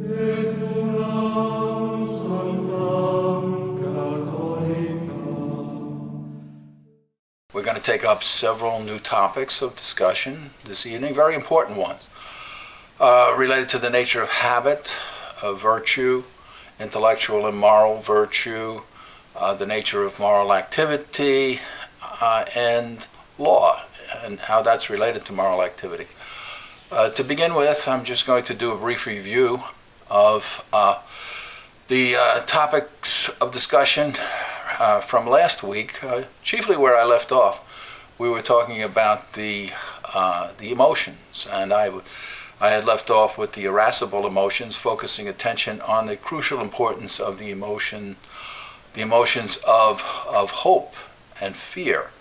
We're going to take up several new topics of discussion this evening, very important ones, related to the nature of habit, of virtue, intellectual and moral virtue, the nature of moral activity, and law, and how that's related to moral activity. To begin with, I'm just going to do a brief review of the topics of discussion from last week, chiefly where I left off. We were talking about the emotions, and I had left off with the irascible emotions, focusing attention on the crucial importance of the emotions of hope and fear,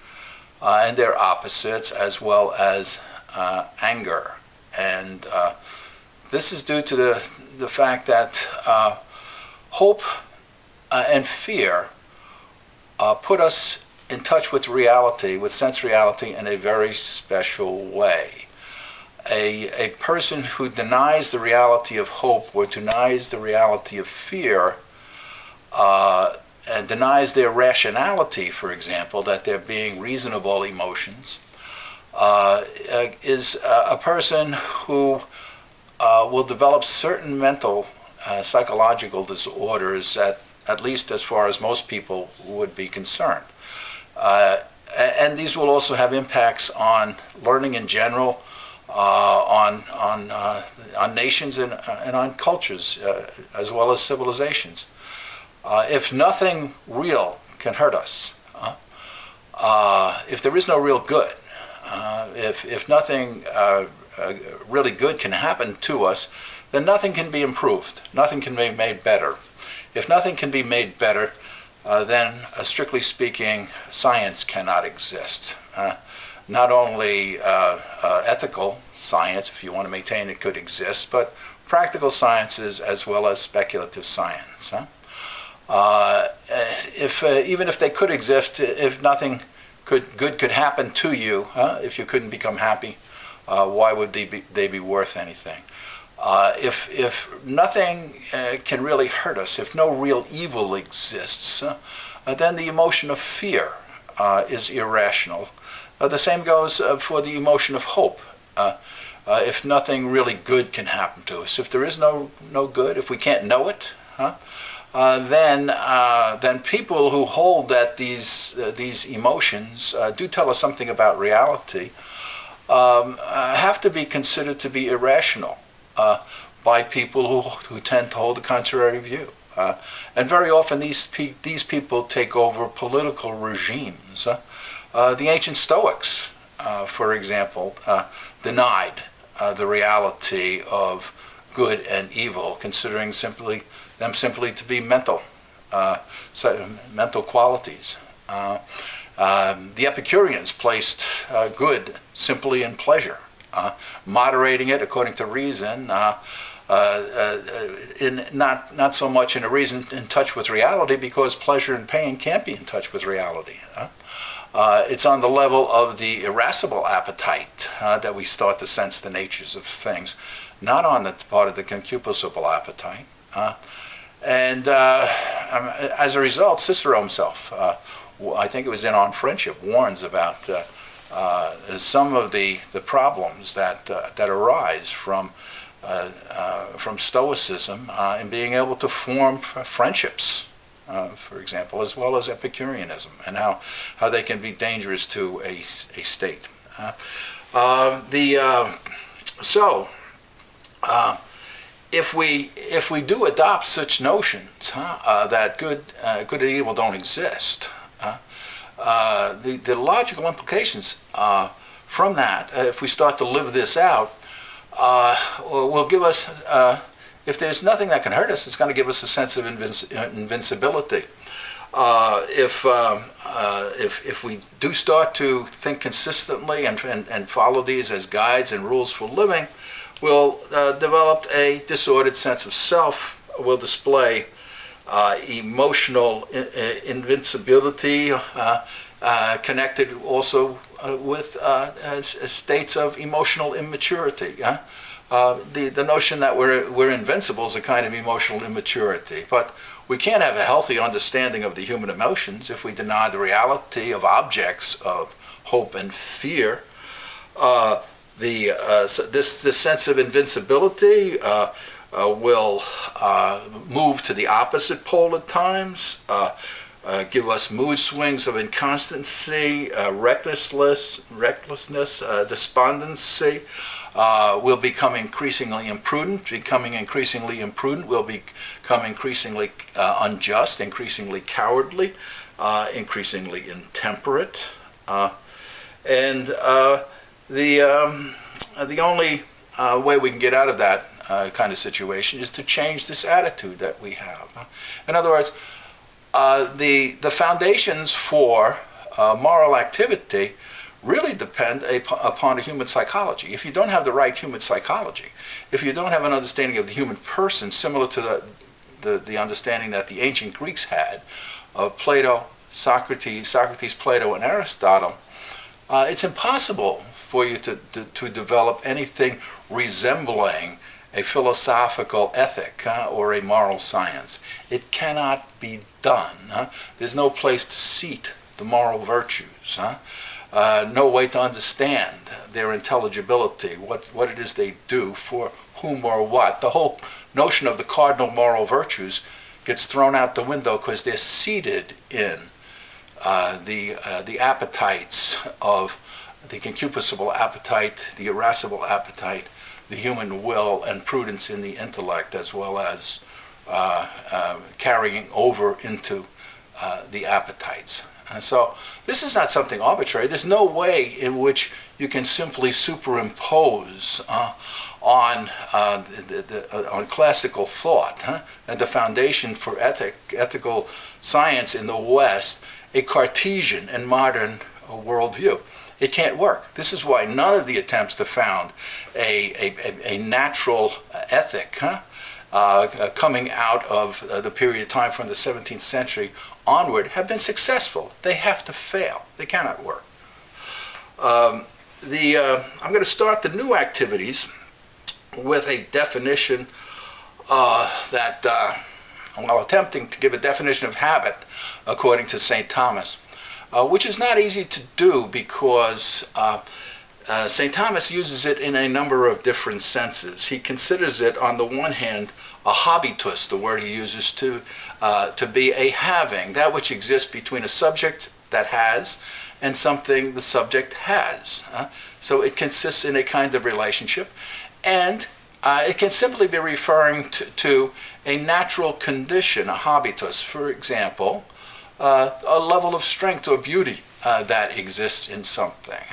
and their opposites, as well as anger. And this is due to the fact that hope and fear put us in touch with reality, with sense reality, in a very special way. A person who denies the reality of hope or denies the reality of fear and denies their rationality, for example, that they're being reasonable emotions, is a person who will develop certain mental, psychological disorders, at least as far as most people would be concerned. And these will also have impacts on learning in general, on nations and on cultures, as well as civilizations. If nothing real can hurt us, if there is no real good, if nothing really good can happen to us, then nothing can be improved. Nothing can be made better. If nothing can be made better, then, strictly speaking, science cannot exist. Not only ethical science, if you want to maintain it, could exist, but practical sciences as well as speculative science. Even if they could exist, if nothing good could happen to you, if you couldn't become happy, why would they be worth anything? If nothing can really hurt us, if no real evil exists, then the emotion of fear is irrational. The same goes for the emotion of hope. If nothing really good can happen to us, if there is no good, if we can't know it, then people who hold that these emotions do tell us something about reality have to be considered to be irrational by people who tend to hold the contrary view. And very often these people take over political regimes. The ancient Stoics, for example, denied the reality of good and evil, considering them simply to be mental qualities. The Epicureans placed good simply in pleasure, moderating it according to reason, not so much in a reason in touch with reality, because pleasure and pain can't be in touch with reality. It's on the level of the irascible appetite that we start to sense the natures of things, not on the part of the concupiscible appetite. And as a result, Cicero himself, I think it was in On Friendship, warns about some of the problems that arise from Stoicism in being able to form friendships, for example, as well as Epicureanism, and how they can be dangerous to a state. If we do adopt such notions that good and evil don't exist, the logical implications from that, if we start to live this out, will give us, if there's nothing that can hurt us, it's going to give us a sense of invincibility. If we do start to think consistently and follow these as guides and rules for living, we'll develop a disordered sense of self. We'll display emotional invincibility, connected also with states of emotional immaturity. The notion that we're invincible is a kind of emotional immaturity. But we can't have a healthy understanding of the human emotions if we deny the reality of objects of hope and fear. This sense of invincibility will move to the opposite pole at times, give us mood swings of inconstancy, recklessness, despondency. We'll become increasingly imprudent. We'll become increasingly unjust, increasingly cowardly, increasingly intemperate. And the only way we can get out of that kind of situation is to change this attitude that we have. In other words, the foundations for moral activity really depend upon a human psychology. If you don't have the right human psychology, if you don't have an understanding of the human person similar to the understanding that the ancient Greeks had of Plato, Socrates, Plato, and Aristotle, it's impossible for you to develop anything resembling a philosophical ethic or a moral science. It cannot be done. There's no place to seat the moral virtues. No way to understand their intelligibility, what it is they do, for whom or what. The whole notion of the cardinal moral virtues gets thrown out the window because they're seated in the appetites of the concupiscible appetite, the irascible appetite, the human will, and prudence in the intellect, as well as carrying over into the appetites. And so this is not something arbitrary. There's no way in which you can simply superimpose on classical thought and the foundation for ethical science in the West a Cartesian and modern worldview. It can't work. This is why none of the attempts to found a natural ethic coming out of the period of time from the 17th century onward have been successful. They have to fail. They cannot work. I'm going to start the new activities with a definition while attempting to give a definition of habit according to St. Thomas, which is not easy to do because St. Thomas uses it in a number of different senses. He considers it, on the one hand, a habitus, the word he uses, to be a having, that which exists between a subject that has and something the subject has. So it consists in a kind of relationship, and it can simply be referring to a natural condition, a habitus. For example, a level of strength or beauty that exists in something.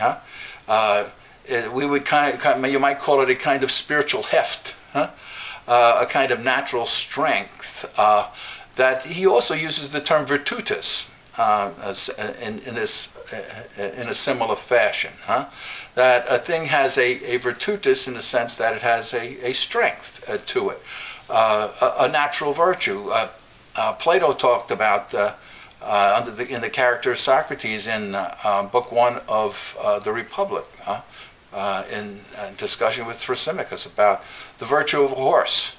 We would you might call it a kind of spiritual heft, a kind of natural strength. That he also uses the term virtutus in a similar fashion. That a thing has a virtutus in the sense that it has a strength to it, a natural virtue. Plato talked about in the character of Socrates in Book 1 of the Republic, in discussion with Thrasymachus about the virtue of a horse,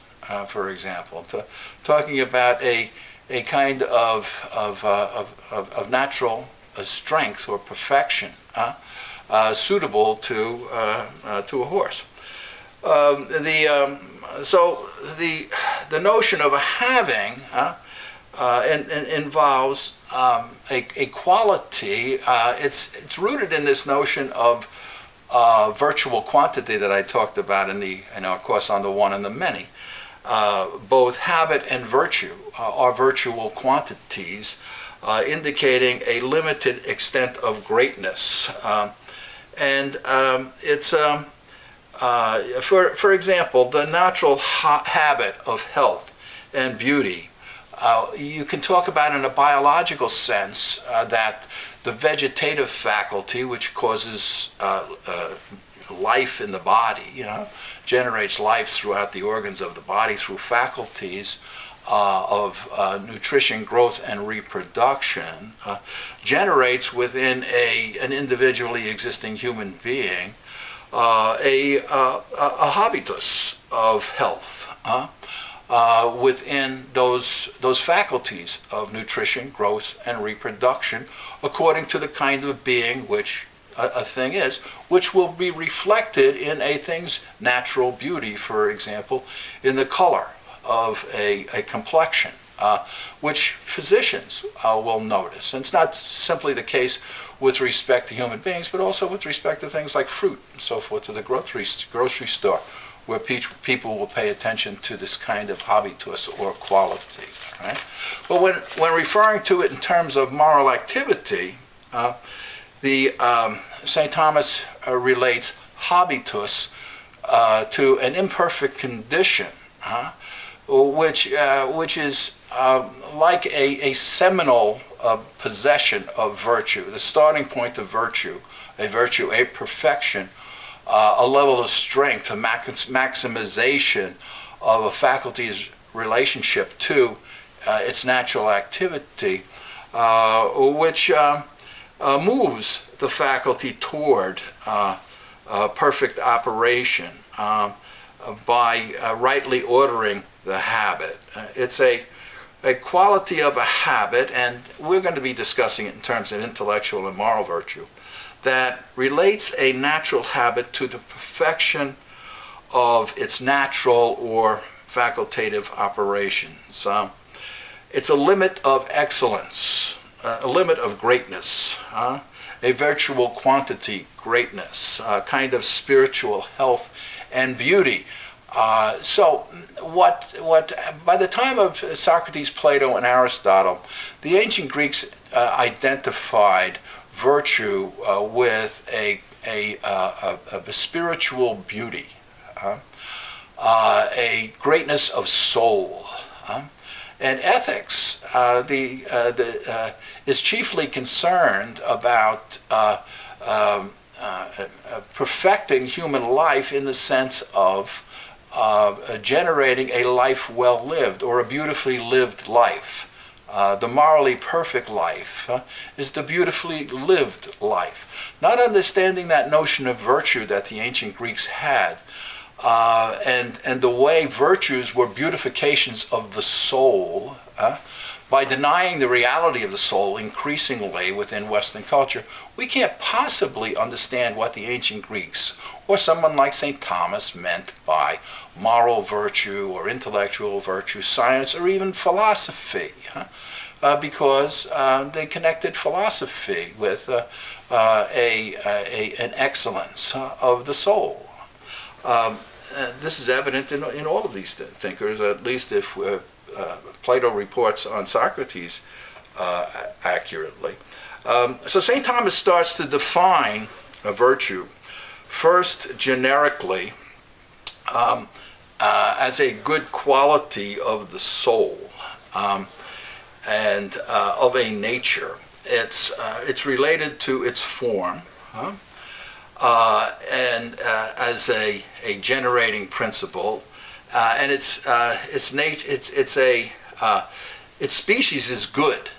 for example, talking about a kind of natural strength or perfection suitable to a horse. So the notion of a having involves a quality. It's rooted in this notion of virtual quantity that I talked about in our course on the one and the many. Both habit and virtue are virtual quantities, indicating a limited extent of greatness. And it's, for example, the natural habit of health and beauty. You can talk about in a biological sense that the vegetative faculty, which causes life in the body, generates life throughout the organs of the body through faculties of nutrition, growth, and reproduction, generates within an individually existing human being a habitus of health within those faculties of nutrition, growth, and reproduction, according to the kind of being which a thing is, which will be reflected in a thing's natural beauty, for example, in the color of a complexion, which physicians will notice. And it's not simply the case with respect to human beings, but also with respect to things like fruit and so forth, to the grocery store, where people will pay attention to this kind of habitus or quality. Right? But when referring to it in terms of moral activity, St. Thomas relates habitus to an imperfect condition, which is like a seminal possession of virtue, the starting point of virtue, a perfection, a level of strength, a maximization of a faculty's relationship to its natural activity, which moves the faculty toward perfect operation by rightly ordering the habit. It's a quality of a habit, and we're going to be discussing it in terms of intellectual and moral virtue, that relates a natural habit to the perfection of its natural or facultative operations. It's a limit of excellence, a limit of greatness, a virtual quantity greatness, a kind of spiritual health and beauty. So what by the time of Socrates, Plato, and Aristotle, the ancient Greeks identified virtue with a spiritual beauty, a greatness of soul. And ethics is chiefly concerned about perfecting human life in the sense of generating a life well lived, or a beautifully lived life. The morally perfect life is the beautifully lived life. Not understanding that notion of virtue that the ancient Greeks had, and the way virtues were beautifications of the soul, by denying the reality of the soul increasingly within Western culture, we can't possibly understand what the ancient Greeks or someone like St. Thomas meant by moral virtue or intellectual virtue, science, or even philosophy, because they connected philosophy with an excellence of the soul. This is evident in all of these thinkers, at least if Plato reports on Socrates accurately. So St. Thomas starts to define a virtue, first generically, as a good quality of the soul and of a nature. It's related to its form, and as a generating principle, and its species is good.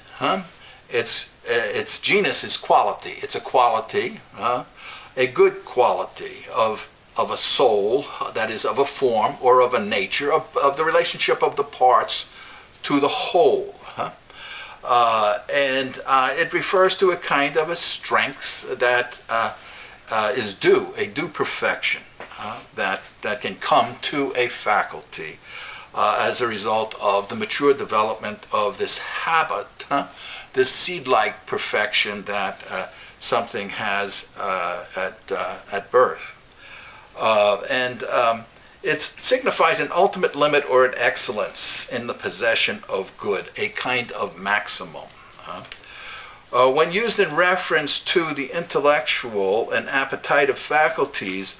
Its genus is quality. It's a quality, a good quality of a soul, that is, of a form or of a nature, of the relationship of the parts to the whole. And it refers to a kind of a strength that is due, a due perfection that can come to a faculty as a result of the mature development of this habit, this seed-like perfection that something has at birth. And it signifies an ultimate limit or an excellence in the possession of good, a kind of maximum. When used in reference to the intellectual and appetitive faculties,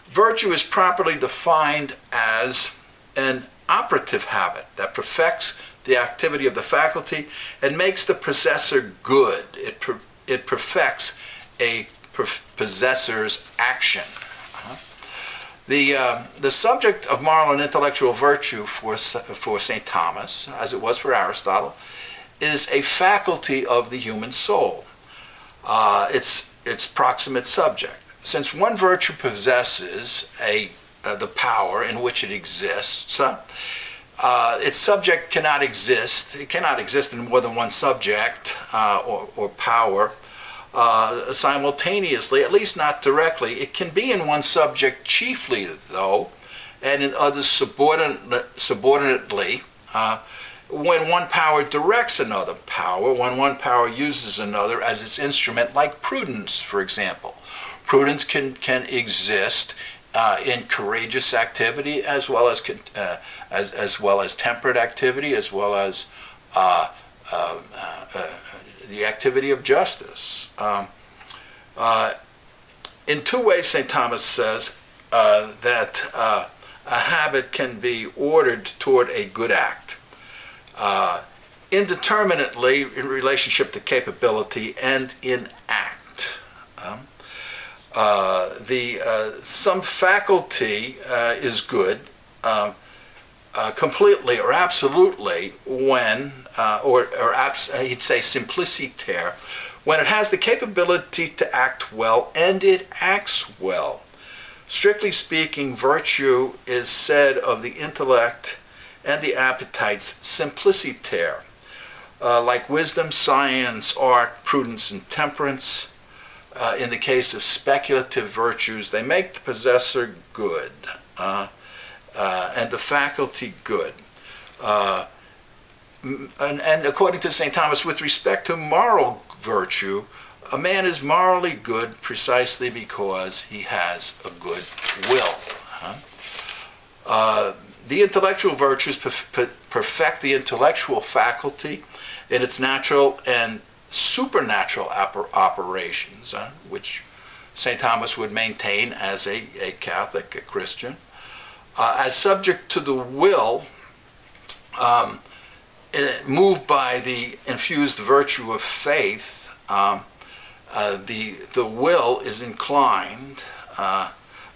virtue is properly defined as an operative habit that perfects the activity of the faculty and makes the possessor good. It perfects a possessor's action. The subject of moral and intellectual virtue for St. Thomas, as it was for Aristotle, is a faculty of the human soul. Its proximate subject. since one virtue possesses the power in which it exists, its subject cannot exist. It cannot exist in more than one subject or power simultaneously, at least not directly. It can be in one subject chiefly, though, and in others subordinately, when one power directs another power, when one power uses another as its instrument, like prudence, for example. Prudence can exist in courageous activity, as well as temperate activity, as well as the activity of justice. In two ways, St. Thomas says that a habit can be ordered toward a good act, indeterminately in relationship to capability and in act. Some faculty is good completely or absolutely when, he'd say simpliciter, when it has the capability to act well and it acts well. Strictly speaking, virtue is said of the intellect and the appetites simpliciter, like wisdom, science, art, prudence, and temperance. In the case of speculative virtues, they make the possessor good and the faculty good. And according to St. Thomas, with respect to moral virtue, a man is morally good precisely because he has a good will. The intellectual virtues perfect the intellectual faculty in its natural and supernatural operations, which St. Thomas would maintain as a Catholic, a Christian. As subject to the will, moved by the infused virtue of faith, the will is inclined,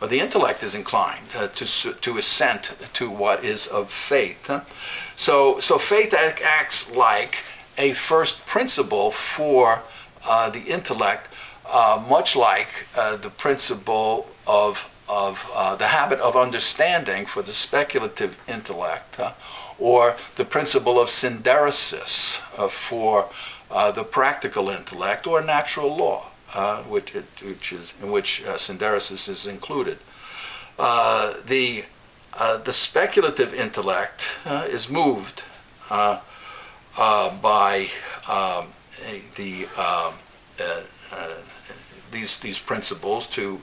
or the intellect is inclined to assent to what is of faith. So faith acts like a first principle for the intellect, much like the principle of the habit of understanding for the speculative intellect, or the principle of synderesis for the practical intellect, or natural law, in which synderesis is included. The speculative intellect is moved by these principles to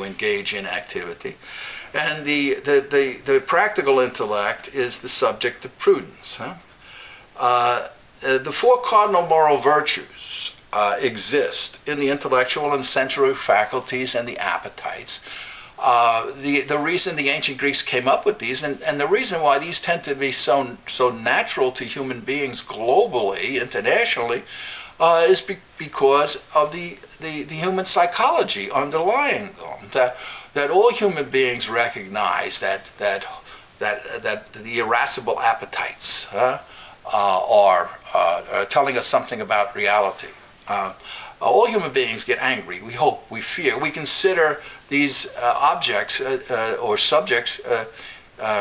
engage in activity, and the practical intellect is the subject of prudence. The four cardinal moral virtues exist in the intellectual and sensory faculties and the appetites. The reason the ancient Greeks came up with these, and the reason why these tend to be so natural to human beings globally, internationally, is because of the human psychology underlying them. That all human beings recognize that the irascible appetites are telling us something about reality. All human beings get angry. We hope. We fear. We consider these objects or subjects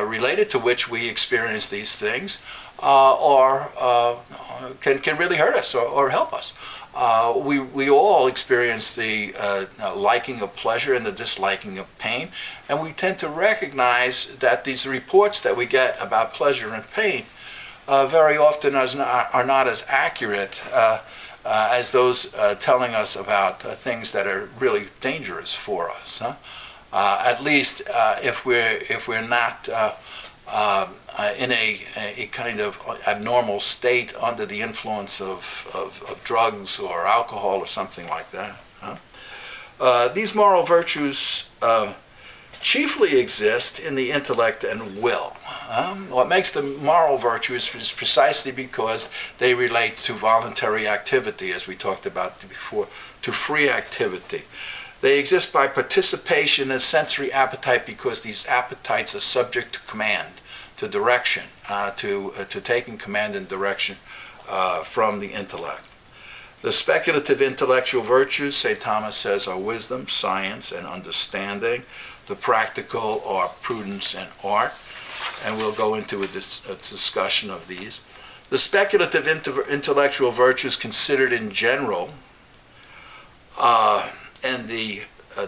related to which we experience these things, or can really hurt us or help us. We all experience the liking of pleasure and the disliking of pain, and we tend to recognize that these reports that we get about pleasure and pain very often are not as accurate as those telling us about things that are really dangerous for us. At least if we're not in a kind of abnormal state under the influence of drugs or alcohol or something like that. These moral virtues chiefly exist in the intellect and will. What makes them moral virtues is precisely because they relate to voluntary activity, as we talked about before, to free activity. They exist by participation in sensory appetite because these appetites are subject to command, to direction, to taking command and direction from the intellect. The speculative intellectual virtues, St. Thomas says, are wisdom, science, and understanding. The practical are prudence and art. And we'll go into a discussion of these. The speculative intellectual virtues considered in general, and the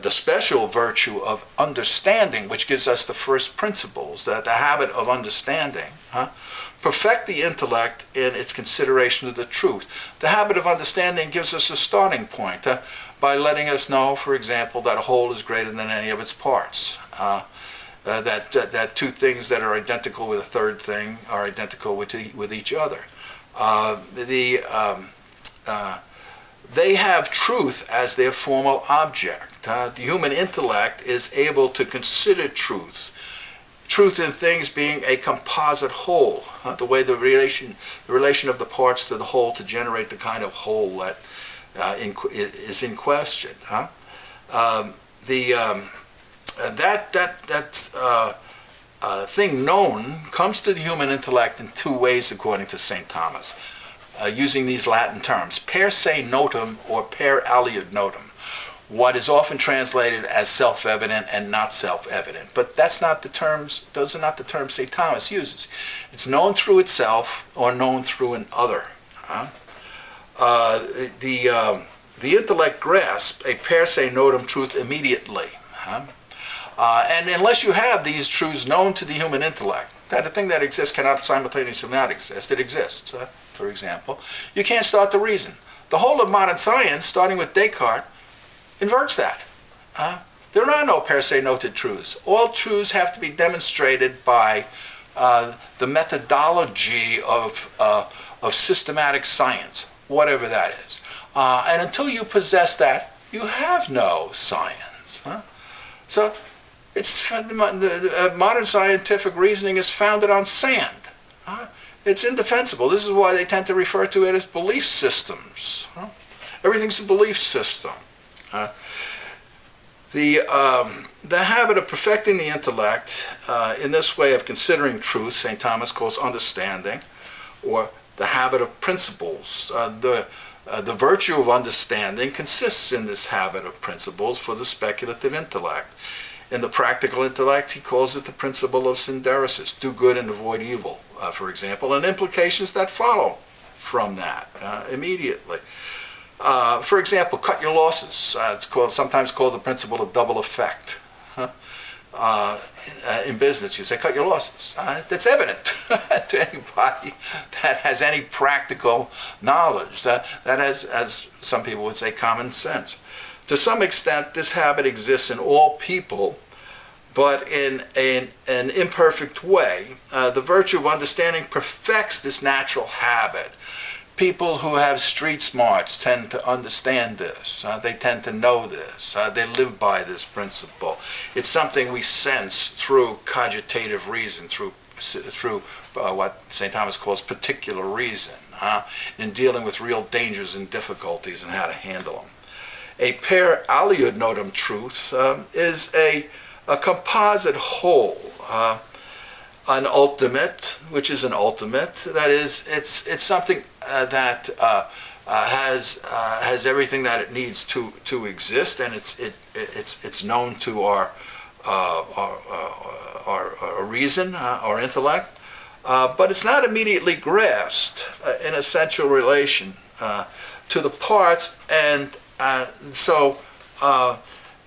special virtue of understanding, which gives us the first principles, that the habit of understanding, perfect the intellect in its consideration of the truth. The habit of understanding gives us a starting point by letting us know, for example, that a whole is greater than any of its parts. That two things that are identical with a third thing are identical with each other. They have truth as their formal object. The human intellect is able to consider truth in things being a composite whole, the way the relation of the parts to the whole to generate the kind of whole that is in question. Thing known comes to the human intellect in two ways, according to St. Thomas, using these Latin terms, per se notum or per aliud notum. What is often translated as self-evident and not self-evident, but those are not the terms St. Thomas uses. It's known through itself or known through an other. The intellect grasps a per se notum truth immediately. And unless you have these truths known to the human intellect, that a thing that exists cannot simultaneously not exist. It exists, for example. You can't start to reason. The whole of modern science, starting with Descartes, inverts that. There are no per se noted truths. All truths have to be demonstrated by the methodology of systematic science, whatever that is. And until you possess that, you have no science. So modern scientific reasoning is founded on sand. It's indefensible. This is why they tend to refer to it as belief systems. Everything's a belief system. The habit of perfecting the intellect in this way of considering truth, St. Thomas calls understanding, or the habit of principles. The virtue of understanding consists in this habit of principles for the speculative intellect. In the practical intellect, he calls it the principle of synderesis, do good and avoid evil, for example, and implications that follow from that immediately. For example, cut your losses. It's sometimes called the principle of double effect. In business, you say, cut your losses. That's evident to anybody that has any practical knowledge, that has, as some people would say, common sense. To some extent, this habit exists in all people, but in an imperfect way. The virtue of understanding perfects this natural habit. People who have street smarts tend to understand this. They tend to know this. They live by this principle. It's something we sense through cogitative reason, through what St. Thomas calls particular reason, in dealing with real dangers and difficulties and how to handle them. A per aliud notum truth is a composite whole. An ultimate, which is an ultimate, that is, it's something that has everything that it needs to exist, and it's known to our reason, our intellect, but it's not immediately grasped in essential relation to the parts, and so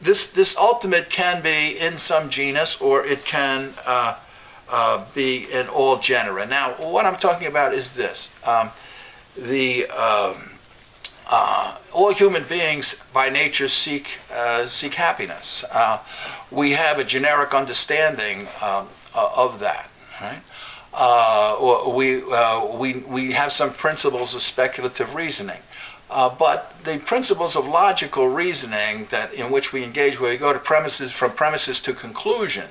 this ultimate can be in some genus, or it can be in all genera. Now, what I'm talking about is this. All human beings by nature seek happiness. We have a generic understanding of that, right? We have some principles of speculative reasoning. But the principles of logical reasoning in which we engage, where we go to from premises to conclusions,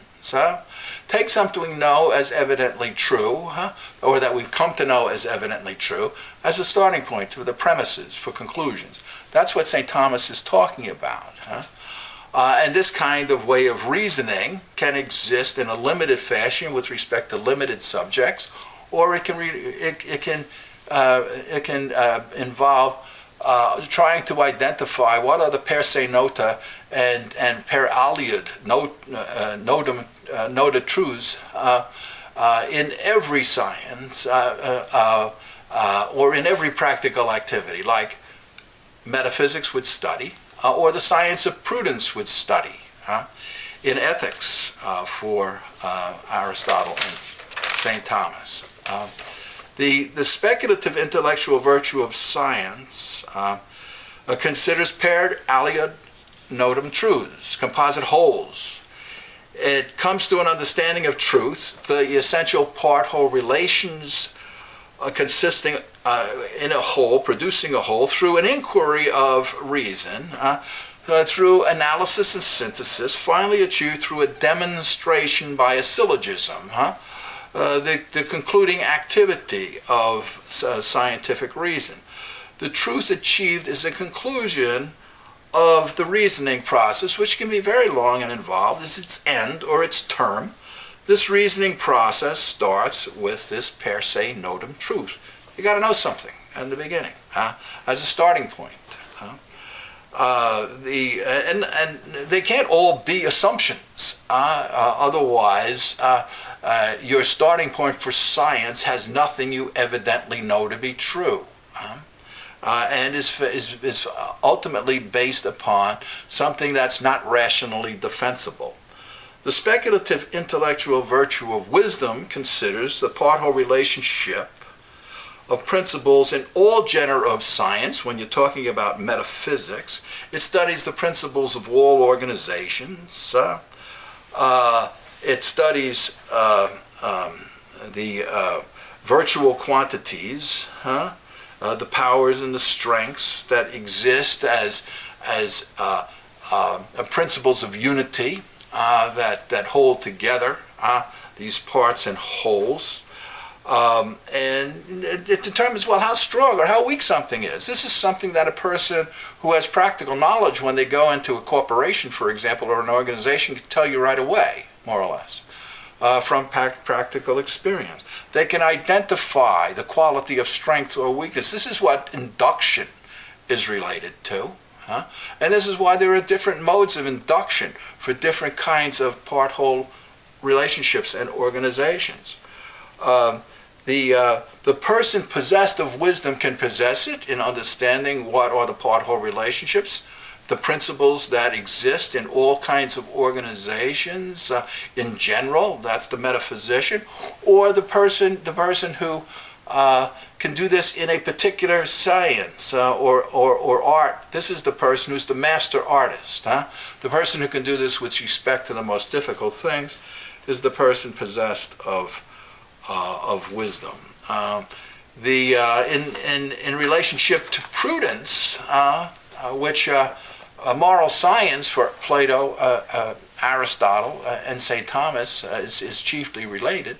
take something we know as evidently true, or that we've come to know as evidently true, as a starting point to the premises for conclusions. That's what St. Thomas is talking about. And this kind of way of reasoning can exist in a limited fashion with respect to limited subjects, or it can involve trying to identify what are the per se nota and per aliud nota truths in every science or in every practical activity, like metaphysics would study, or the science of prudence would study. In ethics for Aristotle and St. Thomas. The speculative intellectual virtue of science considers paired aliud notum truths, composite wholes. It comes to an understanding of truth, the essential part-whole relations consisting in a whole, producing a whole, through an inquiry of reason, through analysis and synthesis, finally achieved through a demonstration by a syllogism, the concluding activity of scientific reason. The truth achieved is a conclusion of the reasoning process, which can be very long and involved, is its end or its term. This reasoning process starts with this per se notum truth. You got to know something in the beginning as a starting point. And they can't all be assumptions. Otherwise, your starting point for science has nothing you evidently know to be true, and is ultimately based upon something that's not rationally defensible. The speculative intellectual virtue of wisdom considers the part-whole relationship of principles in all genera of science. When you're talking about metaphysics, it studies the principles of all organizations. It studies the virtual quantities, the powers and the strengths that exist as principles of unity that hold together these parts and wholes. And it determines, well, how strong or how weak something is. This is something that a person who has practical knowledge when they go into a corporation, for example, or an organization can tell you right away, more or less, from practical experience. They can identify the quality of strength or weakness. This is what induction is related to. And this is why there are different modes of induction for different kinds of part-whole relationships and organizations. The person possessed of wisdom can possess it in understanding what are the part-whole relationships, the principles that exist in all kinds of organizations in general. That's the metaphysician, or the person who can do this in a particular science or art. This is the person who's the master artist. The person who can do this with respect to the most difficult things is the person possessed of wisdom. In relationship to prudence, which moral science for Plato, Aristotle, and St. Thomas is chiefly related.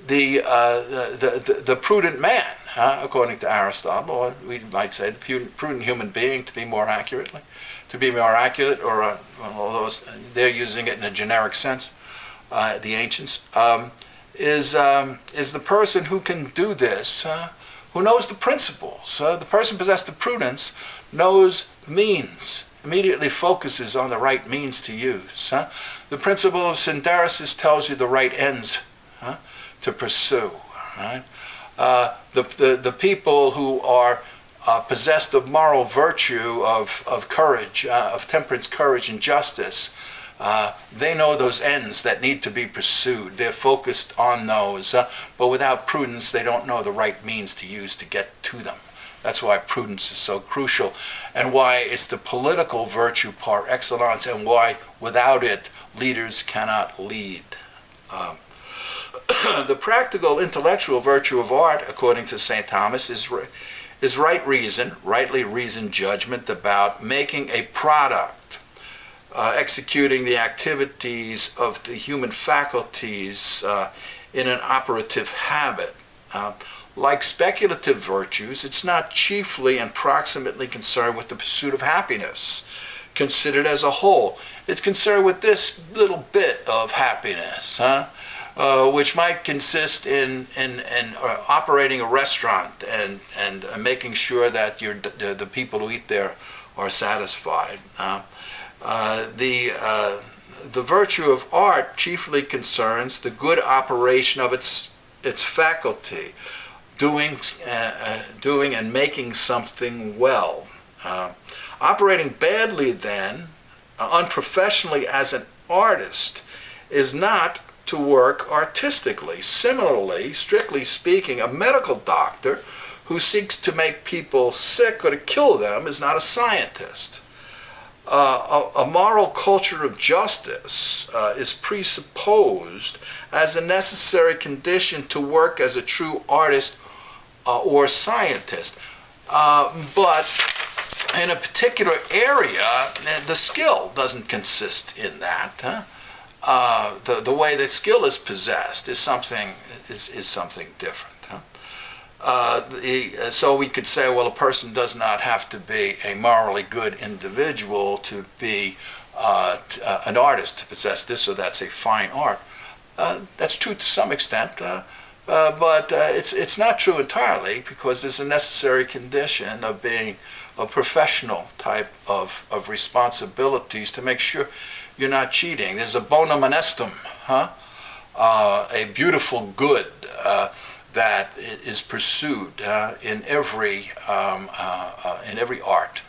The prudent man, according to Aristotle, or we might say the prudent human being, to be more accurate, or although they're using it in a generic sense, the ancients, is the person who can do this, who knows the principles. The person possessed of prudence knows means, immediately focuses on the right means to use. The principle of synderesis tells you the right ends to pursue. Right? The people who are possessed of moral virtue, of courage, of temperance, courage, and justice, they know those ends that need to be pursued. They're focused on those, but without prudence, they don't know the right means to use to get to them. That's why prudence is so crucial, and why it's the political virtue par excellence, and why without it, leaders cannot lead. The practical intellectual virtue of art, according to St. Thomas, is right reason, rightly reasoned judgment about making a product, executing the activities of the human faculties in an operative habit. Like speculative virtues, it's not chiefly and proximately concerned with the pursuit of happiness, considered as a whole. It's concerned with this little bit of happiness, which might consist in operating a restaurant and making sure that the people who eat there are satisfied. The virtue of art chiefly concerns the good operation of its faculty, doing and making something well. Operating badly, then, unprofessionally as an artist, is not to work artistically. Similarly, strictly speaking, a medical doctor who seeks to make people sick or to kill them is not a scientist. A moral culture of justice is presupposed as a necessary condition to work as a true artist or scientist. But in a particular area, the skill doesn't consist in that. The way that skill is possessed is something different. So we could say, well, a person does not have to be a morally good individual to be an artist, to possess this or that's a fine art. That's true to some extent, but it's not true entirely, because there's a necessary condition of being a professional type of responsibilities to make sure you're not cheating. There's a bonum honestum, a beautiful good that is pursued in every art.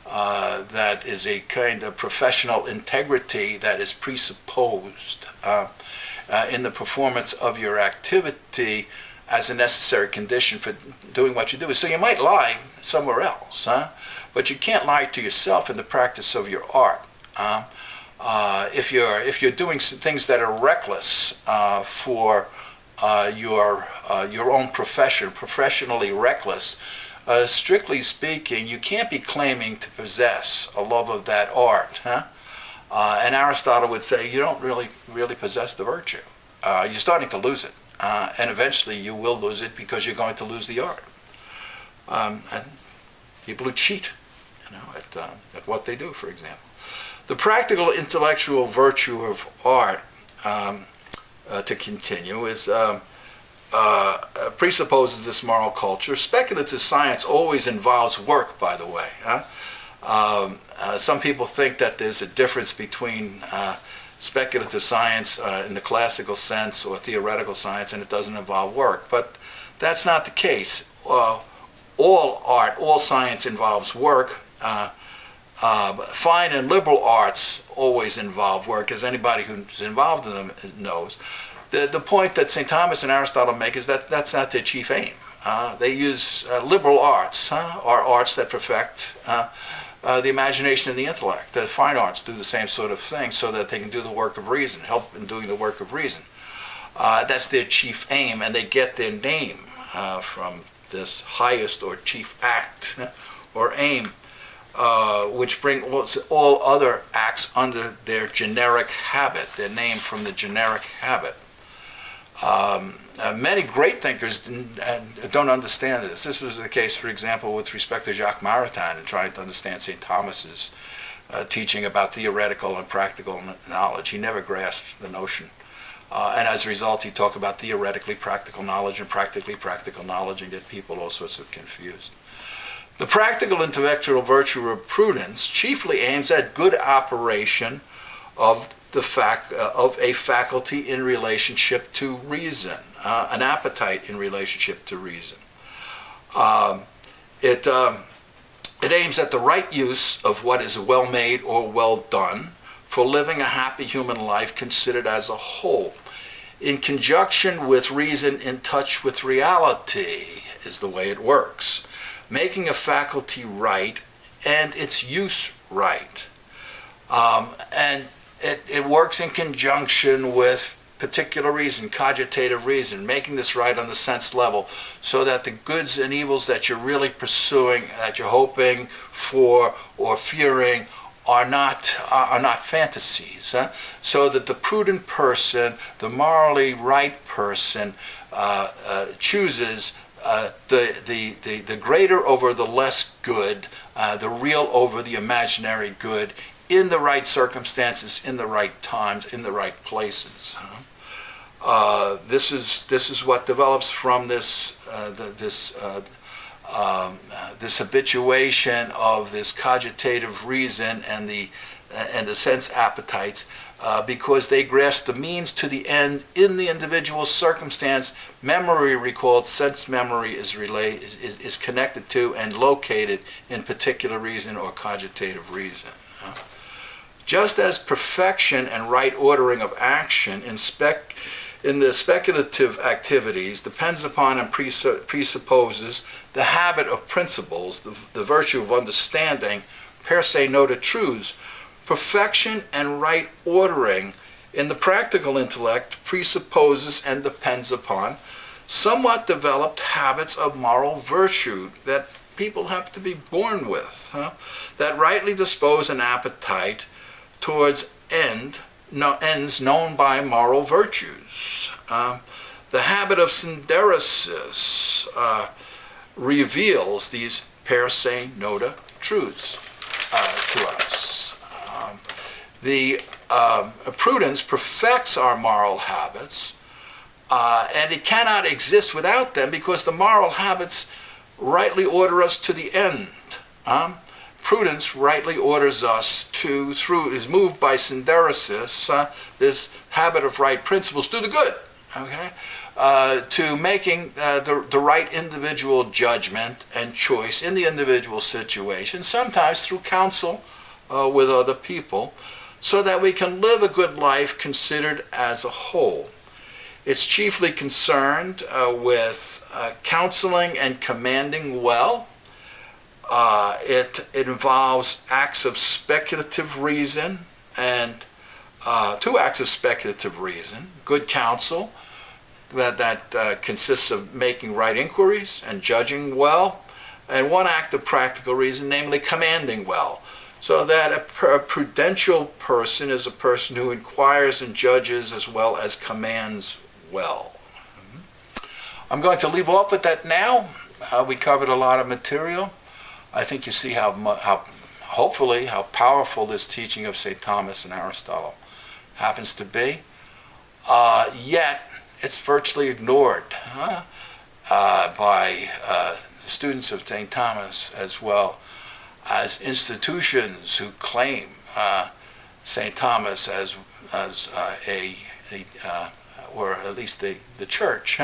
That is a kind of professional integrity that is presupposed in the performance of your activity as a necessary condition for doing what you do. So you might lie somewhere else, but you can't lie to yourself in the practice of your art. If you're doing some things that are reckless for your own profession, professionally reckless, strictly speaking, you can't be claiming to possess a love of that art. And Aristotle would say you don't really possess the virtue. You're starting to lose it, and eventually you will lose it because you're going to lose the art. And people who cheat, at what they do, for example. The practical intellectual virtue of art, to continue, is presupposes this moral culture. Speculative science always involves work, by the way. Some people think that there's a difference between speculative science in the classical sense or theoretical science, and it doesn't involve work. But that's not the case. All art, all science involves work. Fine and liberal arts always involve work, as anybody who's involved in them knows. The point that St. Thomas and Aristotle make is that that's not their chief aim. They use liberal arts, or arts that perfect the imagination and the intellect. The fine arts do the same sort of thing so that they can do the work of reason, help in doing the work of reason. That's their chief aim, and they get their name from this highest or chief act or aim, which bring all other acts under their generic habit, their name from the generic habit. Many great thinkers don't understand this. This was the case, for example, with respect to Jacques Maritain in trying to understand St. Thomas's teaching about theoretical and practical knowledge. He never grasped the notion. And as a result, he talked about theoretically practical knowledge and practically practical knowledge and get people all sorts of confused. The practical intellectual virtue of prudence chiefly aims at good operation of a faculty in relationship to reason, an appetite in relationship to reason. It aims at the right use of what is well made or well done for living a happy human life considered as a whole, in conjunction with reason, in touch with reality, is the way it works. Making a faculty right and its use right. And it works in conjunction with particular reason, cogitative reason, making this right on the sense level, so that the goods and evils that you're really pursuing, that you're hoping for or fearing, are not fantasies. So that the prudent person, the morally right person, chooses the greater over the less good, the real over the imaginary good, in the right circumstances, in the right times, in the right places. This is what develops from this this habituation of this cogitative reason and the sense appetites, because they grasp the means to the end in the individual circumstance. Memory recalled, sense memory is connected to and located in particular reason or cogitative reason. Just as perfection and right ordering of action in the speculative activities depends upon and presupposes the habit of principles, the virtue of understanding, per se nota truths, perfection and right ordering in the practical intellect presupposes and depends upon somewhat developed habits of moral virtue that people have to be born with, that rightly dispose an appetite towards ends known by moral virtues. The habit of synderesis reveals these per se nota truths to us. The prudence perfects our moral habits, and it cannot exist without them because the moral habits rightly order us to the end. Prudence rightly orders us is moved by synderesis, this habit of right principles, to the good, to making the right individual judgment and choice in the individual situation, sometimes through counsel with other people, so that we can live a good life considered as a whole. It's chiefly concerned with counseling and commanding well. It involves acts of speculative reason, and two acts of speculative reason: good counsel, that consists of making right inquiries and judging well, and one act of practical reason, namely commanding well, so that a prudential person is a person who inquires and judges as well as commands well. I'm going to leave off with that now. We covered a lot of material. I think you see hopefully how powerful this teaching of St. Thomas and Aristotle happens to be. Yet it's virtually ignored by students of St. Thomas, as well as institutions who claim St. Thomas as or at least the church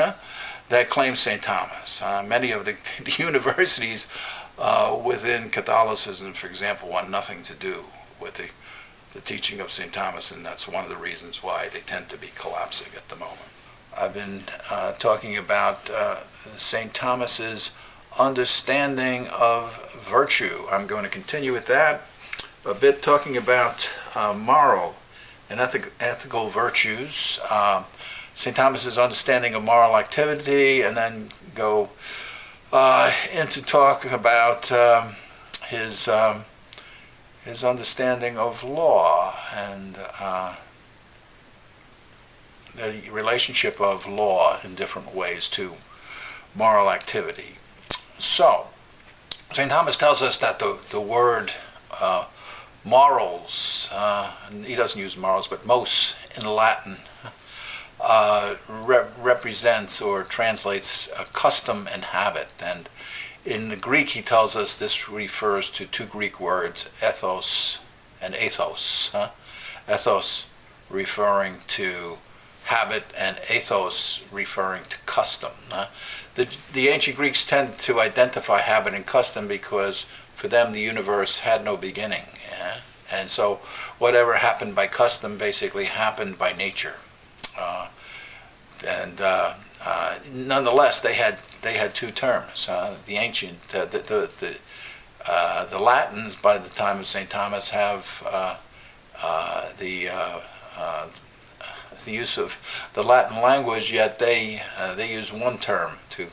that claims St. Thomas. Many of the universities within Catholicism, for example, want nothing to do with the teaching of St. Thomas, and that's one of the reasons why they tend to be collapsing at the moment. I've been talking about St. Thomas's understanding of virtue. I'm going to continue with that a bit, talking about moral and ethical virtues, St. Thomas's understanding of moral activity, and then go into talk about his understanding of law and the relationship of law in different ways to moral activity. So, St. Thomas tells us that the word morals, and he doesn't use morals, but mos in Latin, represents or translates custom and habit. And in the Greek, he tells us this refers to two Greek words, ethos and ethos. Ethos referring to habit and ethos referring to custom. The ancient Greeks tend to identify habit and custom because for them the universe had no beginning. And so whatever happened by custom basically happened by nature. Nonetheless, they had two terms. The ancient, the Latins, by the time of St. Thomas, have the use of the Latin language, yet they use one term to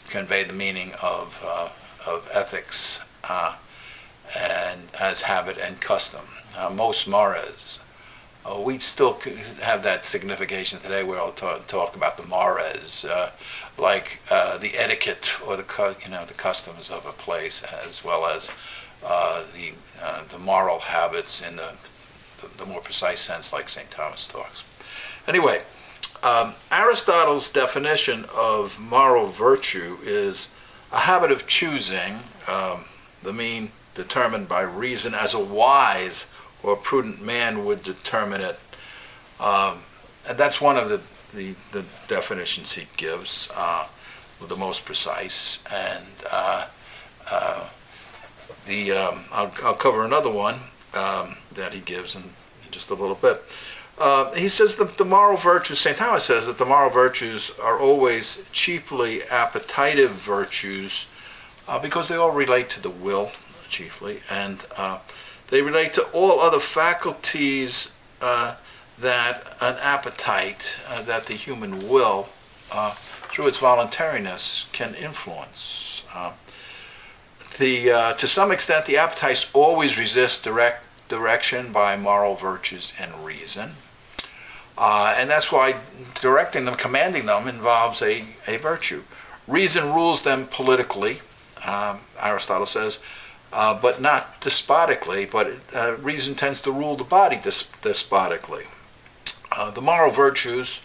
convey the meaning of ethics and as habit and custom. Mos mores. We still have that signification today. Where I'll talk about the mores, like the etiquette or the customs of a place, as well as the moral habits in the more precise sense, like St. Thomas talks. Anyway, Aristotle's definition of moral virtue is a habit of choosing the mean determined by reason as a wise or prudent man would determine it. And that's one of the definitions he gives, the most precise. And I'll cover another one that he gives in just a little bit. He says the moral virtues, St. Thomas says that the moral virtues are always chiefly appetitive virtues because they all relate to the will, chiefly, and they relate to all other faculties that an appetite, that the human will, through its voluntariness, can influence. To some extent, the appetites always resist direction by moral virtues and reason. And that's why directing them, commanding them, involves a virtue. Reason rules them politically, Aristotle says, but not despotically, but reason tends to rule the body despotically. The moral virtues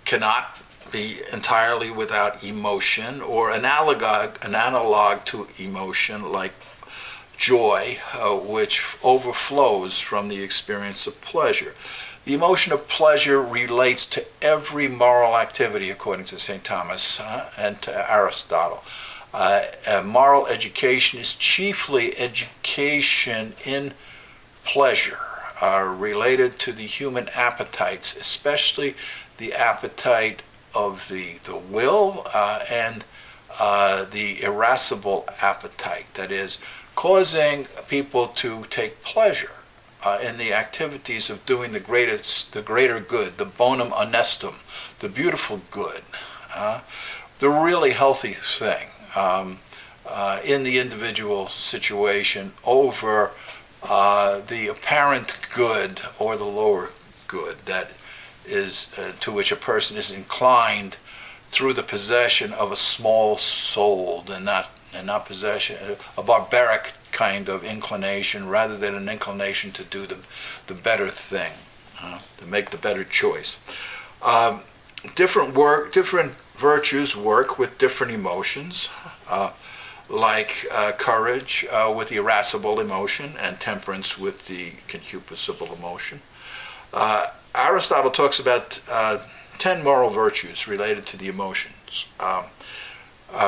cannot be entirely without emotion or an analog to emotion like joy, which overflows from the experience of pleasure. The emotion of pleasure relates to every moral activity, according to St. Thomas and to Aristotle. Moral education is chiefly education in pleasure, related to the human appetites, especially the appetite of the will and the irascible appetite, that is, causing people to take pleasure in the activities of doing the greater good, the bonum honestum, the beautiful good, the really healthy thing in the individual situation over the apparent good or the lower good that is to which a person is inclined through the possession of a small soul, and not possession, a barbaric kind of inclination, rather than an inclination to do the better thing, to make the better choice. Different virtues work with different emotions, like courage with the irascible emotion, and temperance with the concupiscible emotion. Aristotle talks about 10 moral virtues related to the emotions.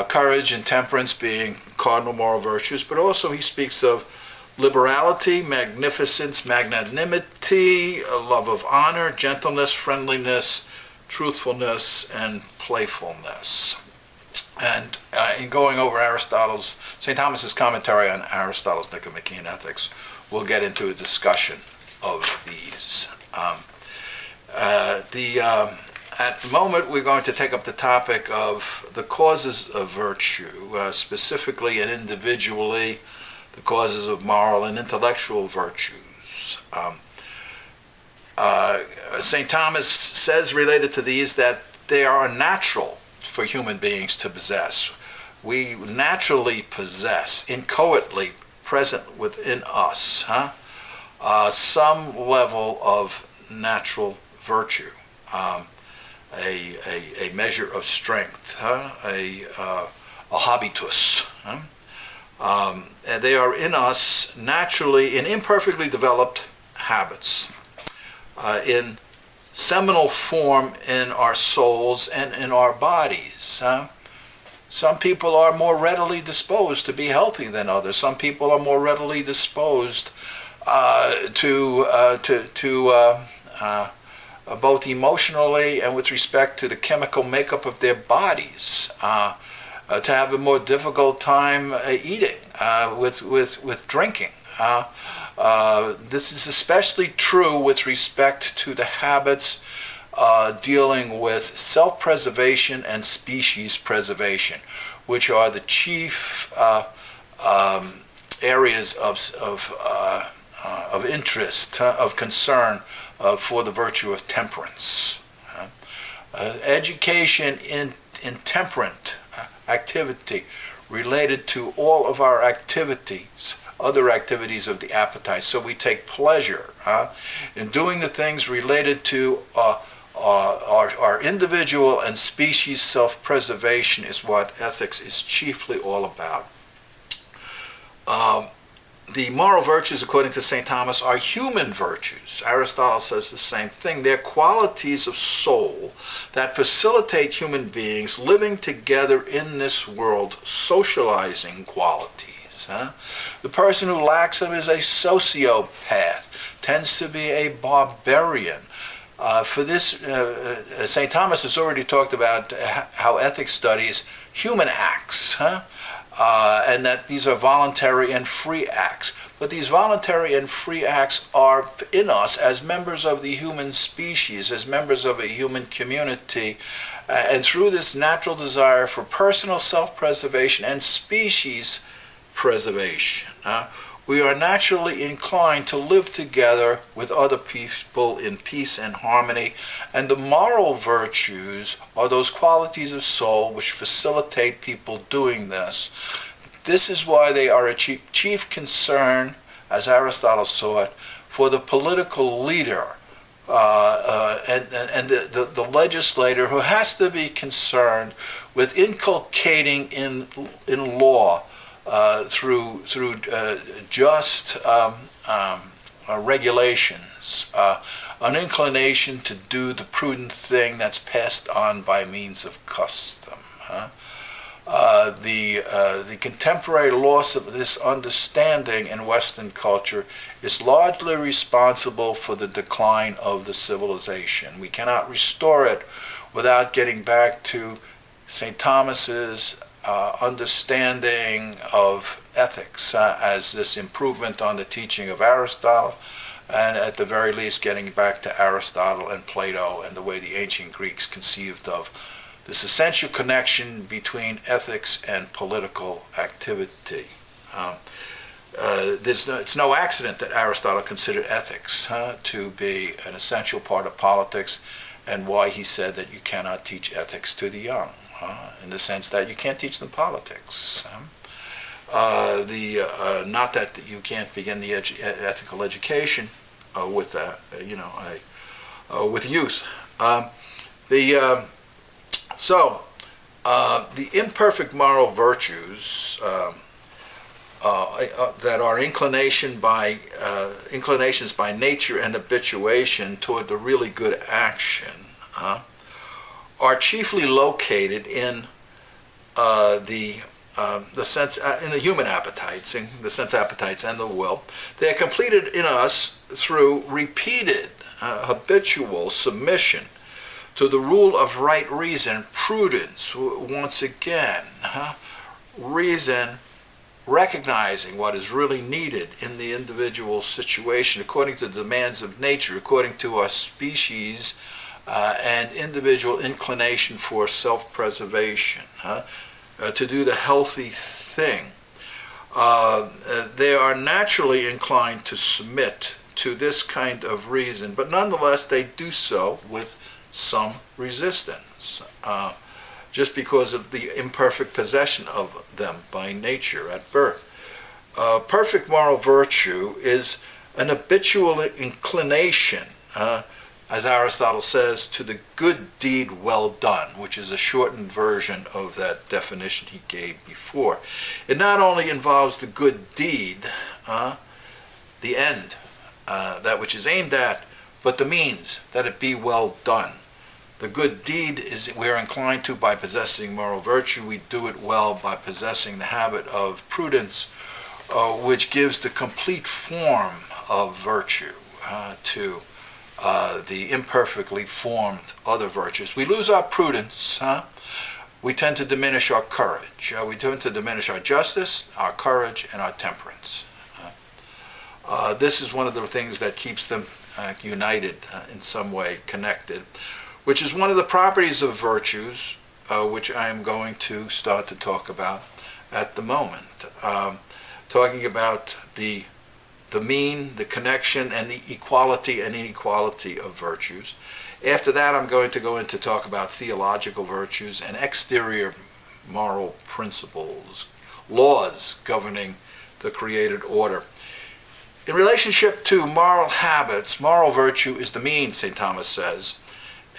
Courage and temperance being cardinal moral virtues, but also he speaks of liberality, magnificence, magnanimity, a love of honor, gentleness, friendliness, truthfulness, and playfulness. And in going over St. Thomas's commentary on Aristotle's Nicomachean Ethics, we'll get into a discussion of these. At the moment, we're going to take up the topic of the causes of virtue, specifically and individually, the causes of moral and intellectual virtues. St. Thomas says, related to these, that they are natural for human beings to possess. We naturally possess, inchoately present within us, some level of natural virtue. A measure of strength, a habitus. And they are in us naturally in imperfectly developed habits, in seminal form in our souls and in our bodies. Some people are more readily disposed to be healthy than others. Some people are more readily disposed both emotionally and with respect to the chemical makeup of their bodies, to have a more difficult time eating, with drinking. This is especially true with respect to the habits dealing with self-preservation and species preservation, which are the chief areas of interest, of concern for the virtue of temperance. Education in temperate activity related to all of our activities, other activities of the appetite. So we take pleasure in doing the things related to Our individual and species self-preservation is what ethics is chiefly all about. The moral virtues, according to St. Thomas, are human virtues. Aristotle says the same thing. They're qualities of soul that facilitate human beings living together in this world, socializing qualities. The person who lacks them is a sociopath, tends to be a barbarian. For this, St. Thomas has already talked about how ethics studies human acts, and that these are voluntary and free acts. But these voluntary and free acts are in us as members of the human species, as members of a human community, and through this natural desire for personal self-preservation and species preservation. We are naturally inclined to live together with other people in peace and harmony, and the moral virtues are those qualities of soul which facilitate people doing this. This is why they are a chief concern, as Aristotle saw it, for the political leader and the legislator, who has to be concerned with inculcating in law through just regulations, an inclination to do the prudent thing that's passed on by means of custom. The contemporary loss of this understanding in Western culture is largely responsible for the decline of the civilization. We cannot restore it without getting back to St. Thomas's understanding of ethics as this improvement on the teaching of Aristotle, and at the very least getting back to Aristotle and Plato and the way the ancient Greeks conceived of this essential connection between ethics and political activity. It's no accident that Aristotle considered ethics to be an essential part of politics, and why he said that you cannot teach ethics to the young, in the sense that you can't teach them politics. Not that you can't begin the ethical education with that, with youth. The imperfect moral virtues that are inclinations by nature and habituation toward the really good action are chiefly located in the sense in the human appetites, in the sense appetites and the will. They are completed in us through repeated habitual submission to the rule of right reason, prudence. Once again, reason recognizing what is really needed in the individual situation according to the demands of nature, according to our species and individual inclination for self-preservation, to do the healthy thing. They are naturally inclined to submit to this kind of reason, but nonetheless they do so with some resistance, just because of the imperfect possession of them by nature at birth. Perfect moral virtue is an habitual inclination, as Aristotle says, to the good deed well done, which is a shortened version of that definition he gave before. It not only involves the good deed, the end, that which is aimed at, but the means, that it be well done. The good deed is we're inclined to by possessing moral virtue. We do it well by possessing the habit of prudence, which gives the complete form of virtue to the imperfectly formed other virtues. We lose our prudence, we tend to diminish our courage. We tend to diminish our justice, our courage, and our temperance. This is one of the things that keeps them united in some way, connected, which is one of the properties of virtues, which I am going to start to talk about at the moment. Talking about the mean, the connection, and the equality and inequality of virtues. After that, I'm going to go into talk about theological virtues and exterior moral principles, laws governing the created order. In relationship to moral habits, moral virtue is the mean, St. Thomas says,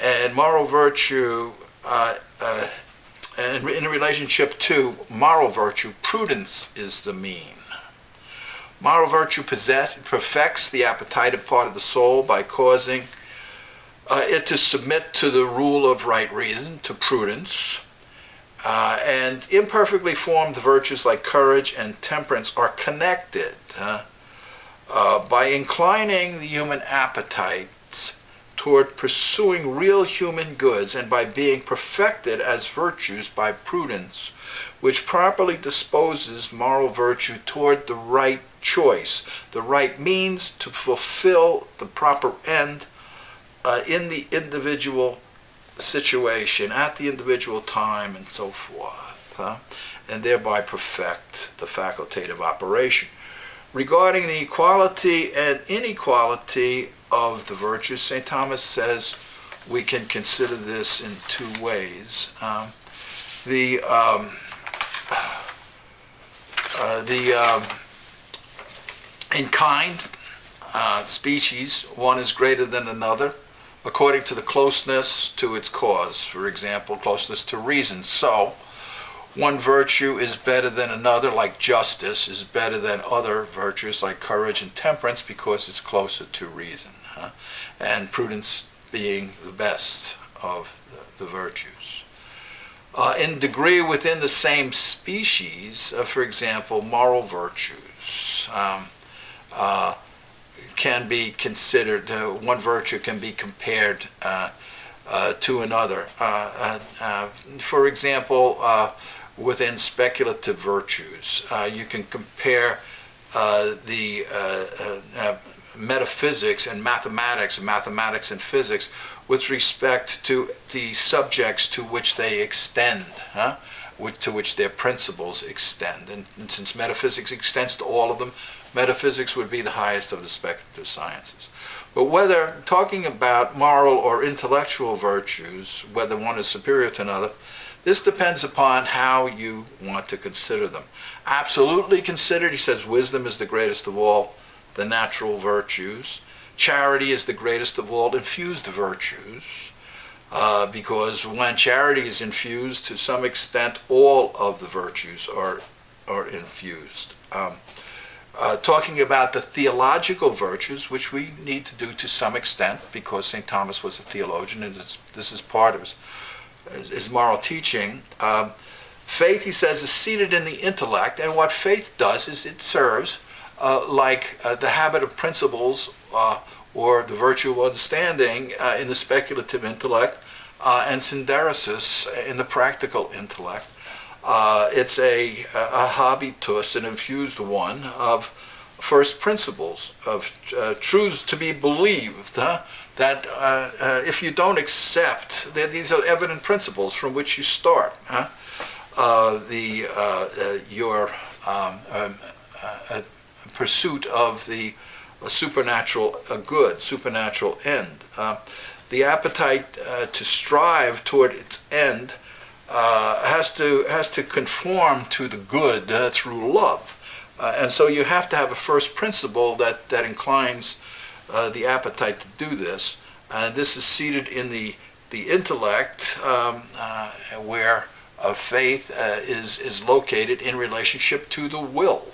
And moral virtue, and in relationship to moral virtue, prudence is the mean. Moral virtue perfects the appetitive part of the soul by causing it to submit to the rule of right reason, to prudence. And imperfectly formed virtues like courage and temperance are connected by inclining the human appetites toward pursuing real human goods and by being perfected as virtues by prudence, which properly disposes moral virtue toward the right choice, the right means to fulfill the proper end in the individual situation, at the individual time, and so forth, and thereby perfect the facultative operation. Regarding the equality and inequality of the virtues, St. Thomas says we can consider this in two ways. In kind, species, one is greater than another according to the closeness to its cause. For example, closeness to reason. So, one virtue is better than another, like justice is better than other virtues like courage and temperance because it's closer to reason. And prudence being the best of the virtues. In degree within the same species, for example, moral virtues can be considered, one virtue can be compared to another. For example, within speculative virtues, you can compare the metaphysics and mathematics and physics with respect to the subjects to which they extend, to which their principles extend. And since metaphysics extends to all of them, metaphysics would be the highest of the speculative sciences. But whether talking about moral or intellectual virtues, whether one is superior to another, this depends upon how you want to consider them. Absolutely considered, he says, wisdom is the greatest of all the natural virtues. Charity is the greatest of all infused virtues, because when charity is infused, to some extent, all of the virtues are infused. Talking about the theological virtues, which we need to do to some extent, because St. Thomas was a theologian, and this is part of his moral teaching. Faith, he says, is seated in the intellect, and what faith does is it serves like the habit of principles or the virtue of understanding in the speculative intellect and synderesis in the practical intellect. It's a habitus, an infused one, of first principles, of truths to be believed, that if you don't accept, these are evident principles from which you start. Your pursuit of the supernatural good, supernatural end. The appetite to strive toward its end has to conform to the good through love. And so you have to have a first principle that inclines the appetite to do this. And this is seated in the intellect, where faith is located in relationship to the will,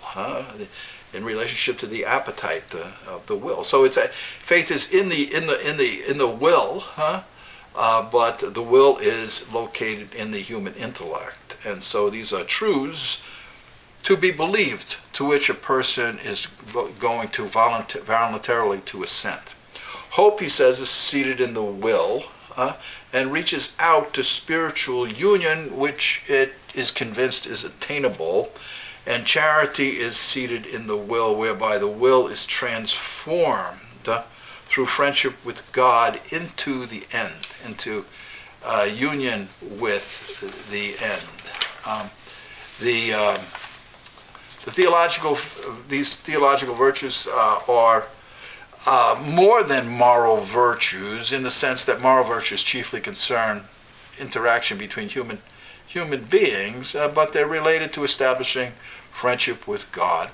in relationship to the appetite of the will. So faith is in the will, but the will is located in the human intellect. And so these are truths to be believed, to which a person is going to voluntarily to assent. Hope, he says, is seated in the will and reaches out to spiritual union, which it is convinced is attainable. And charity is seated in the will, whereby the will is transformed through friendship with God into the end, into union with the end. These theological virtues are more than moral virtues, in the sense that moral virtues chiefly concern interaction between human beings, but they're related to establishing friendship with God.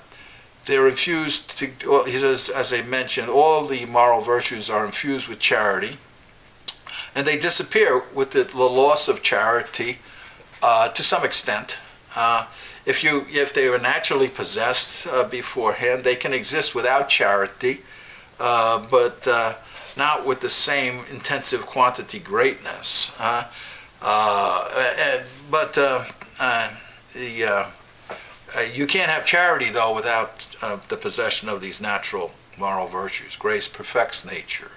They're infused he says, as I mentioned, all the moral virtues are infused with charity, and they disappear with the loss of charity to some extent. If they were naturally possessed beforehand, they can exist without charity, but not with the same intensive quantity greatness. You can't have charity, though, without the possession of these natural moral virtues. Grace perfects nature.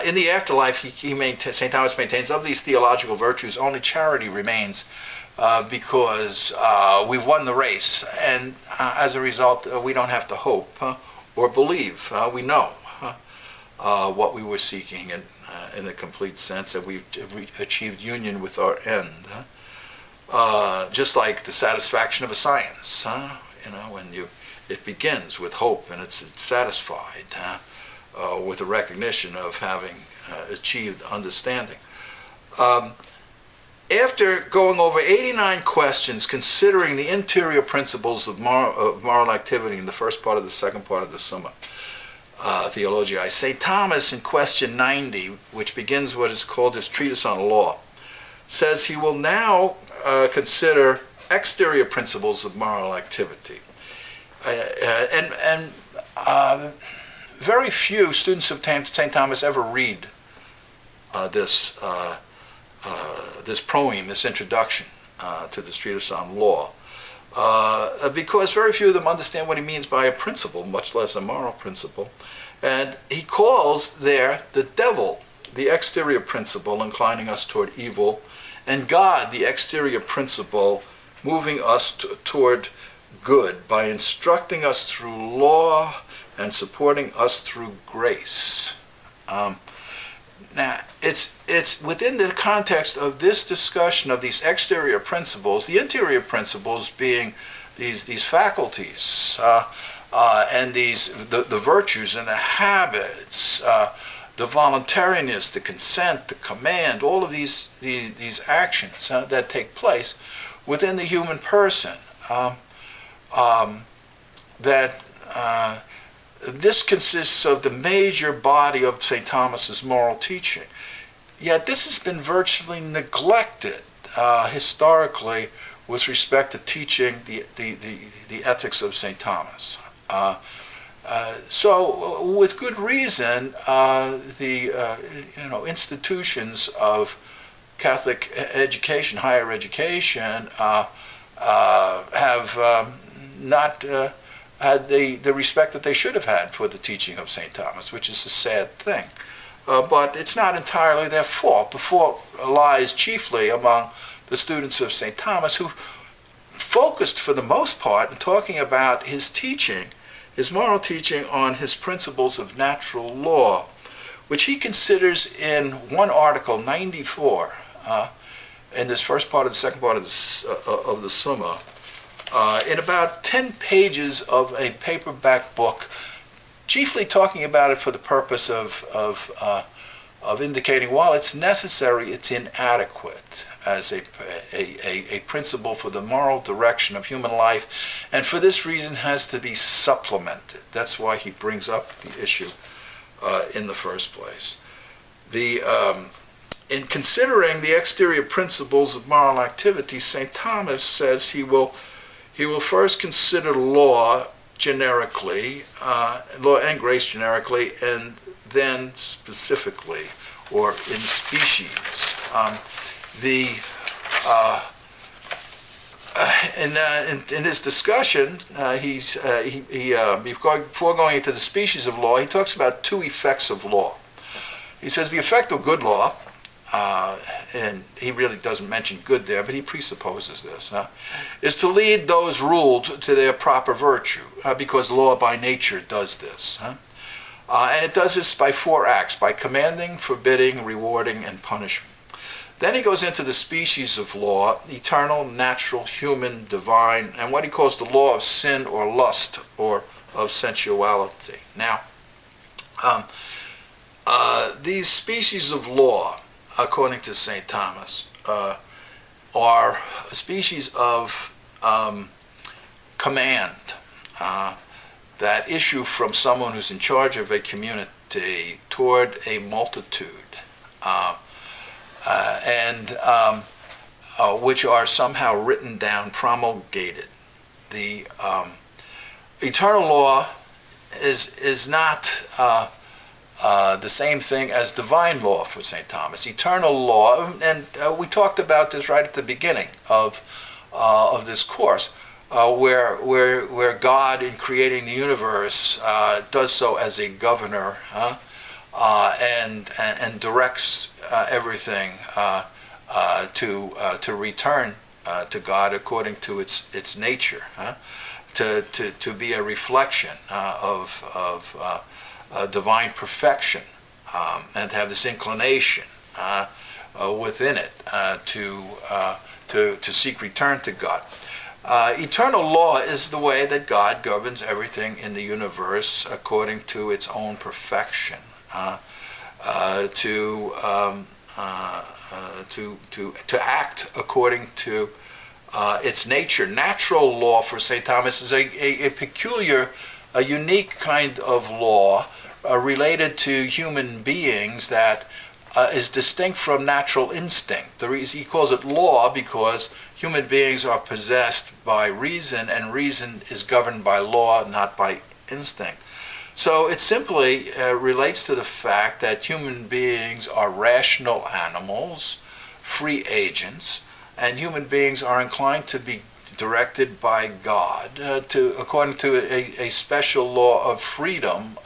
In the afterlife, St. Thomas maintains, of these theological virtues, only charity remains because we've won the race, and as a result, we don't have to hope or believe. We know what we were seeking in a complete sense, that we've achieved union with our end. Just like the satisfaction of a science, when it begins with hope and it's satisfied with the recognition of having achieved understanding. After going over 89 questions considering the interior principles of moral activity in the first part of the second part of the Summa Theologiae, St. Thomas in question 90, which begins what is called his treatise on law, says he will now consider exterior principles of moral activity. Very few students of St. Thomas ever read this proem, this introduction to this treatise on law, because very few of them understand what he means by a principle, much less a moral principle. And he calls there the devil the exterior principle inclining us toward evil, and God the exterior principle moving us toward good by instructing us through law and supporting us through grace. Now, it's within the context of this discussion of these exterior principles, the interior principles being these faculties and the virtues and the habits, the voluntariness, the consent, the command, all of these actions that take place within the human person. This consists of the major body of St. Thomas's moral teaching. Yet this has been virtually neglected historically with respect to teaching the ethics of St. Thomas. So, with good reason, the institutions of Catholic education, higher education, have not had the respect that they should have had for the teaching of St. Thomas, which is a sad thing. But it's not entirely their fault. The fault lies chiefly among the students of St. Thomas, who focused for the most part in talking about his teaching, his moral teaching on his principles of natural law, which he considers in one article, 94, in this first part of the second part of the Summa, in about 10 pages of a paperback book, chiefly talking about it for the purpose of indicating, while it's necessary, it's inadequate as a principle for the moral direction of human life, and for this reason has to be supplemented. That's why he brings up the issue in the first place. In considering the exterior principles of moral activity, St. Thomas says he will first consider law generically, law and grace generically, and then specifically, or in species. In his discussion, before going into the species of law, he talks about two effects of law. He says the effect of good law, and he really doesn't mention good there, but he presupposes this, is to lead those ruled to their proper virtue, because law by nature does this. And it does this by 4 acts, by commanding, forbidding, rewarding, and punishment. Then he goes into the species of law, eternal, natural, human, divine, and what he calls the law of sin or lust, or of sensuality. Now, these species of law, according to St. Thomas, are a species of command that issue from someone who's in charge of a community toward a multitude. which are somehow written down, promulgated. The eternal law is not the same thing as divine law for St. Thomas. Eternal law, and we talked about this right at the beginning of this course, where God, in creating the universe, does so as a governor, and directs everything to return to God according to its nature, to be a reflection of divine perfection, and to have this inclination within it to seek return to God. Eternal law is the way that God governs everything in the universe according to its own perfection, to act according to its nature. Natural law for St. Thomas is a peculiar, a unique kind of law related to human beings that is distinct from natural instinct. The reason he calls it law because human beings are possessed by reason, and reason is governed by law, not by instinct. So it simply relates to the fact that human beings are rational animals, free agents, and human beings are inclined to be directed by God according to a special law of freedom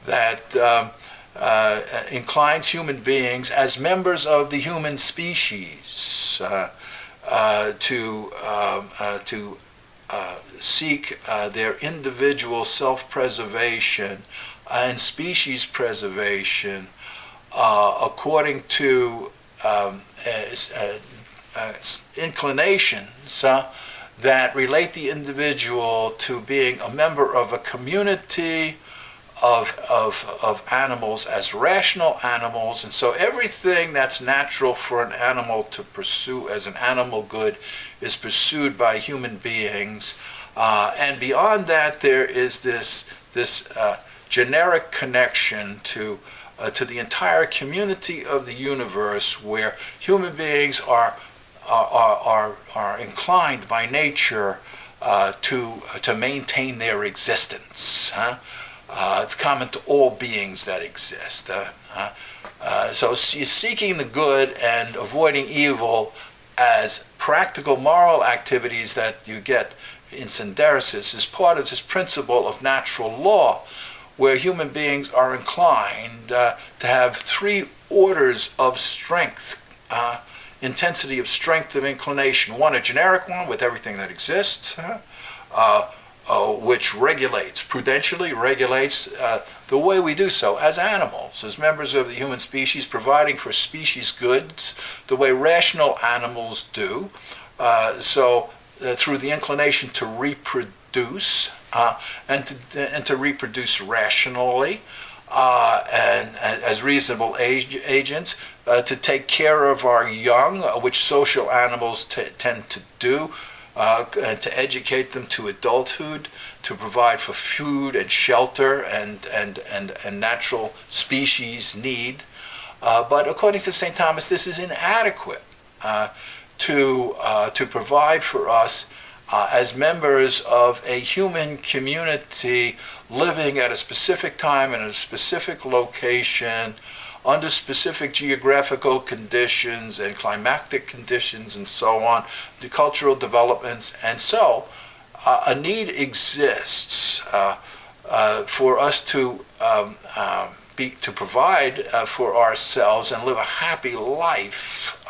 that inclines human beings as members of the human species to seek their individual self-preservation and species preservation according to inclinations that relate the individual to being a member of a community of animals as rational animals. And so everything that's natural for an animal to pursue as an animal good is pursued by human beings. And beyond that, there is this generic connection to the entire community of the universe, where human beings are inclined by nature to maintain their existence. It's common to all beings that exist. So seeking the good and avoiding evil as practical moral activities that you get in synderesis is part of this principle of natural law, where human beings are inclined to have three orders of strength, intensity of strength of inclination. One, a generic one with everything that exists, which prudentially regulates the way we do so as animals, as members of the human species, providing for species goods the way rational animals do, through the inclination to reproduce, and to reproduce rationally, and as reasonable agents, to take care of our young, which social animals tend to do, and to educate them to adulthood, to provide for food and shelter and natural species need. But according to St. Thomas, this is inadequate to provide for us as members of a human community living at a specific time and a specific location, under specific geographical conditions and climatic conditions and so on, the cultural developments. And so a need exists for us to provide for ourselves and live a happy life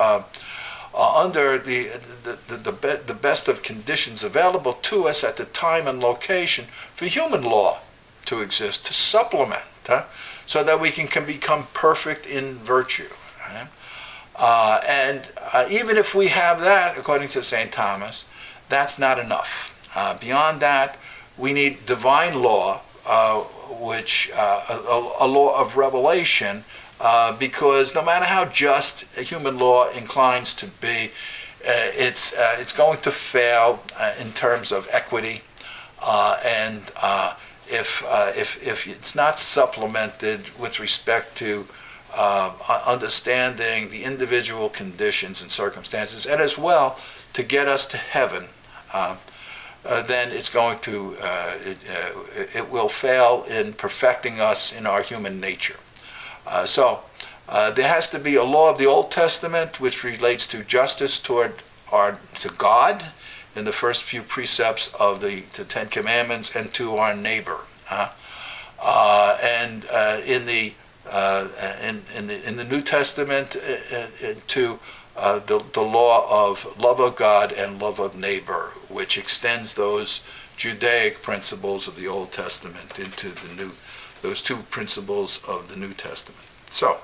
under the best of conditions available to us at the time and location for human law to exist, to supplement, so that we can become perfect in virtue. Right? And even if we have that, according to St. Thomas, that's not enough. Beyond that, we need divine law, which a law of revelation, because no matter how just human law inclines to be, it's going to fail in terms of equity, and if it's not supplemented with respect to understanding the individual conditions and circumstances, and as well to get us to heaven, then it's going to it will fail in perfecting us in our human nature. So there has to be a law of the Old Testament which relates to justice to God in the first few precepts of the Ten Commandments, and to our neighbor. And in the New Testament, to the law of love of God and love of neighbor, which extends those Judaic principles of the Old Testament into those two principles of the New Testament. So,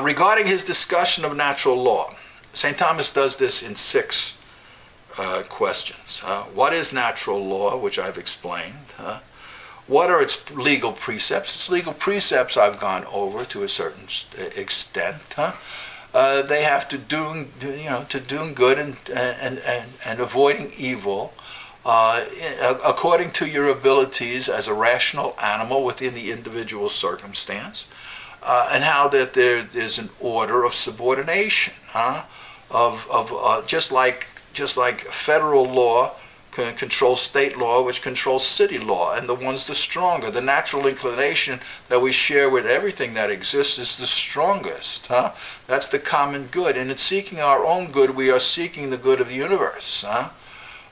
regarding his discussion of natural law, St. Thomas does this in 6 questions. What is natural law, which I've explained? What are its legal precepts? Its legal precepts I've gone over to a certain extent. They have to doing good and avoiding evil, according to your abilities as a rational animal within the individual circumstance, and how that there is an order of subordination, just like federal law controls state law, which controls city law, and the one's the stronger. The natural inclination that we share with everything that exists is the strongest. That's the common good, and in seeking our own good, we are seeking the good of the universe.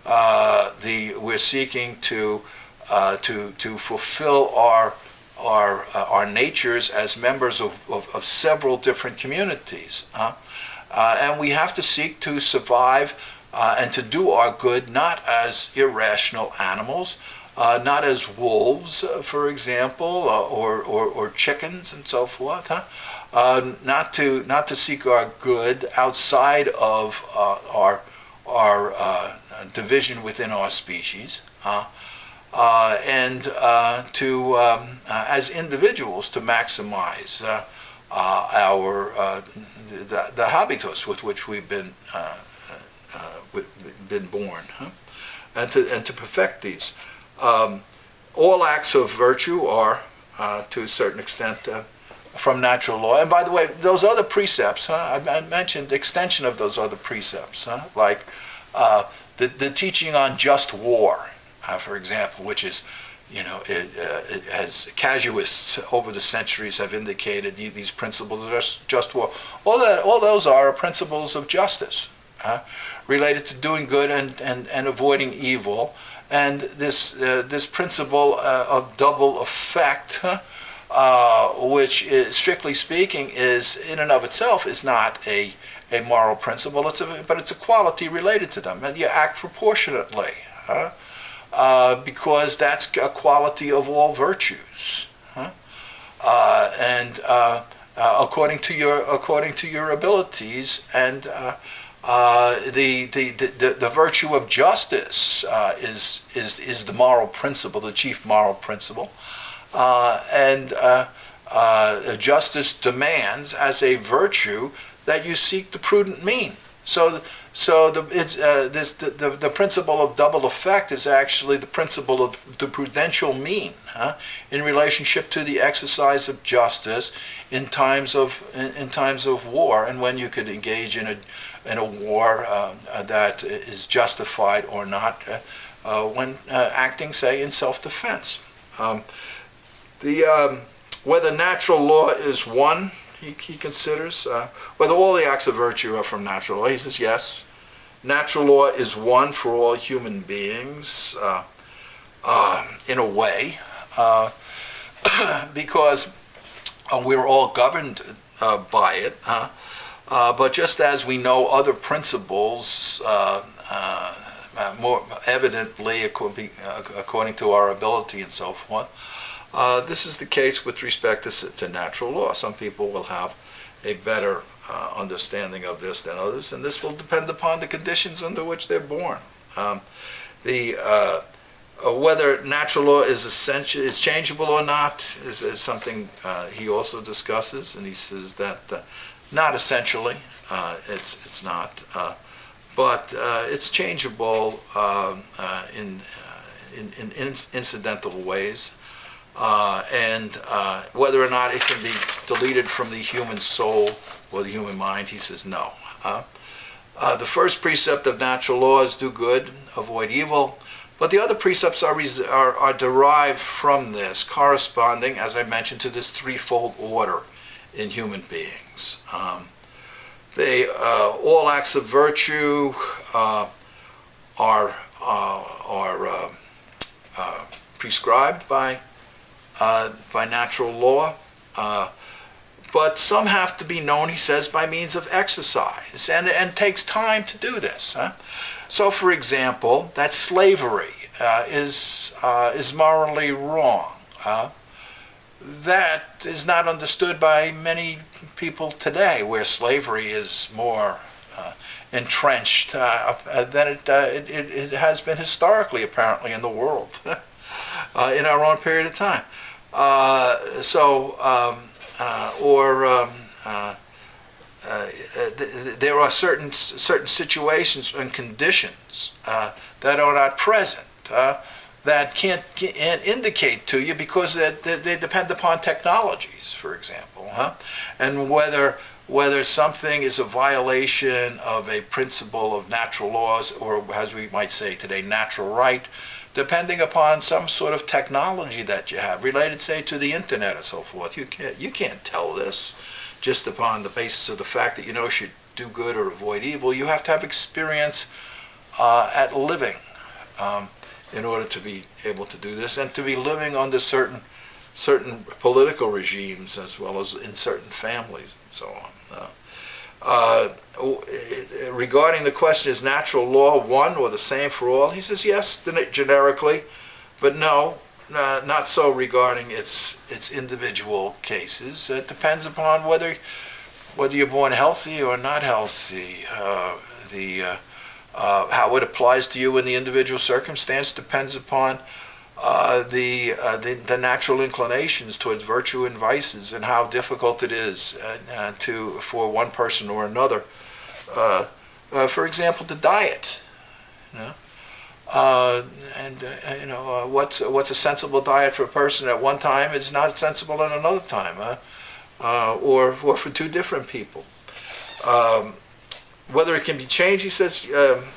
We're seeking to fulfill our natures as members of several different communities, and we have to seek to survive and to do our good, not as irrational animals, not as wolves, for example, or chickens and so forth. Not to seek our good outside of our division within our species, and to as individuals to maximize the habitus with which we've been born, and to perfect these. All acts of virtue are, to a certain extent, from natural law. And by the way, those other precepts, I mentioned extension of those other precepts, like the teaching on just war, for example, which is, as casuists over the centuries have indicated, these principles of just war. All those are principles of justice, related to doing good and avoiding evil, and this principle of double effect, which is, strictly speaking, is in and of itself is not a moral principle. But it's a quality related to them, and you act proportionately, because that's a quality of all virtues, and according to your abilities, and the virtue of justice is the moral principle, the chief moral principle, and justice demands as a virtue that you seek the prudent mean. So the principle of double effect is actually the principle of the prudential mean, in relationship to the exercise of justice in times of war, and when you could engage in a war that is justified or not, when acting, say, in self-defense. Whether natural law is one, he considers, whether all the acts of virtue are from natural law. He says yes, natural law is one for all human beings, in a way, because we're all governed by it. But just as we know other principles more evidently according to our ability and so forth, this is the case with respect to natural law. Some people will have a better understanding of this than others, and this will depend upon the conditions under which they're born. Whether natural law is changeable or not is something he also discusses, and he says that not essentially, it's not, but it's changeable in incidental ways. and whether or not it can be deleted from the human soul or the human mind, he says no. The first precept of natural law is do good, avoid evil. But the other precepts are derived from this, corresponding, as I mentioned, to this threefold order in human beings. All acts of virtue are prescribed by natural law, but some have to be known, he says, by means of exercise, and takes time to do this. So, for example, that slavery is morally wrong. That is not understood by many people today, where slavery is more entrenched than it has been historically, apparently, in the world, in our own period of time. There are certain situations and conditions that are not present that can't indicate to you because they depend upon technologies, for example, and whether something is a violation of a principle of natural laws, or as we might say today, natural right, depending upon some sort of technology that you have related, say, to the internet and so forth. You can't tell this just upon the basis of the fact that you should do good or avoid evil. You have to have experience at living in order to be able to do this, and to be living under certain political regimes as well as in certain families and so on. Regarding the question, is natural law one or the same for all? He says yes, generically, but no, not so regarding its individual cases. It depends upon whether you're born healthy or not healthy. How it applies to you in the individual circumstance depends upon the natural inclinations towards virtue and vices, and how difficult it is for one person or another. For example, to diet. What's a sensible diet for a person at one time is not sensible at another time, or for two different people. Whether it can be changed, he says,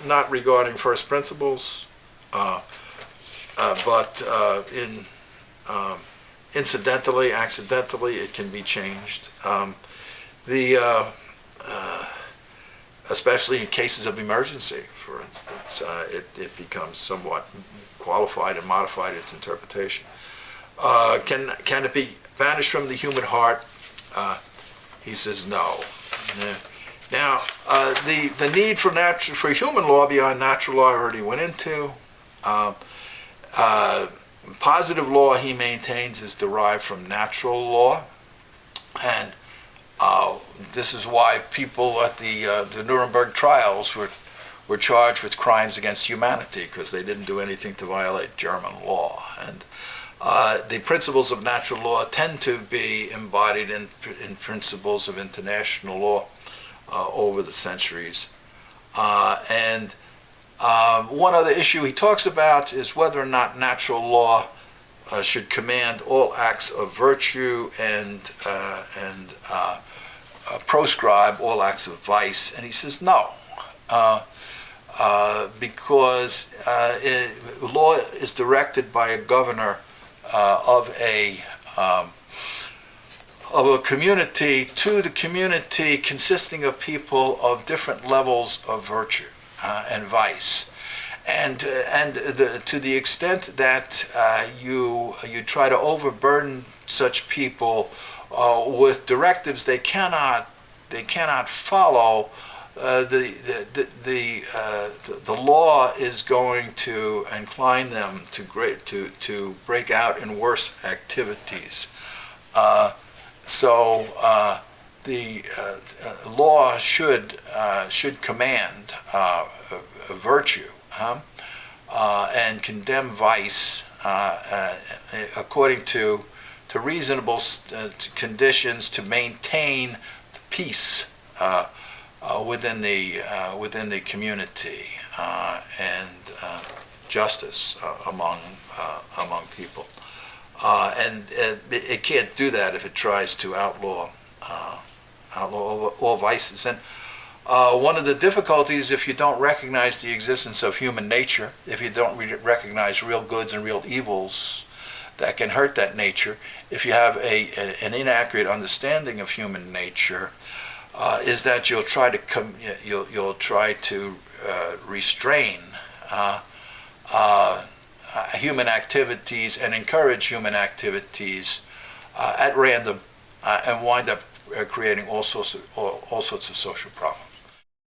not regarding first principles, but incidentally, accidentally, it can be changed. Especially in cases of emergency, for instance, it becomes somewhat qualified and modified its interpretation. Can it be banished from the human heart? He says no. Now, the need for human law beyond natural law I already went into. Positive law, he maintains, is derived from natural law, and this is why people at the Nuremberg trials were charged with crimes against humanity, because they didn't do anything to violate German law. And the principles of natural law tend to be embodied in principles of international law over the centuries. And one other issue he talks about is whether or not natural law should command all acts of virtue and proscribe all acts of vice. And he says no, because law is directed by a governor of a community to the community, consisting of people of different levels of virtue and vice, and to the extent that you try to overburden such people with directives they cannot follow, the law is going to incline them to break out in worse activities. So the law should command virtue and condemn vice according to reasonable conditions to maintain peace within the community and justice among people. And it can't do that if it tries to outlaw all vices. And one of the difficulties, if you don't recognize the existence of human nature, if you don't recognize real goods and real evils that can hurt that nature, if you have an inaccurate understanding of human nature, is that you'll try to restrain human activities and encourage human activities at random, and wind up creating all sorts of social problems.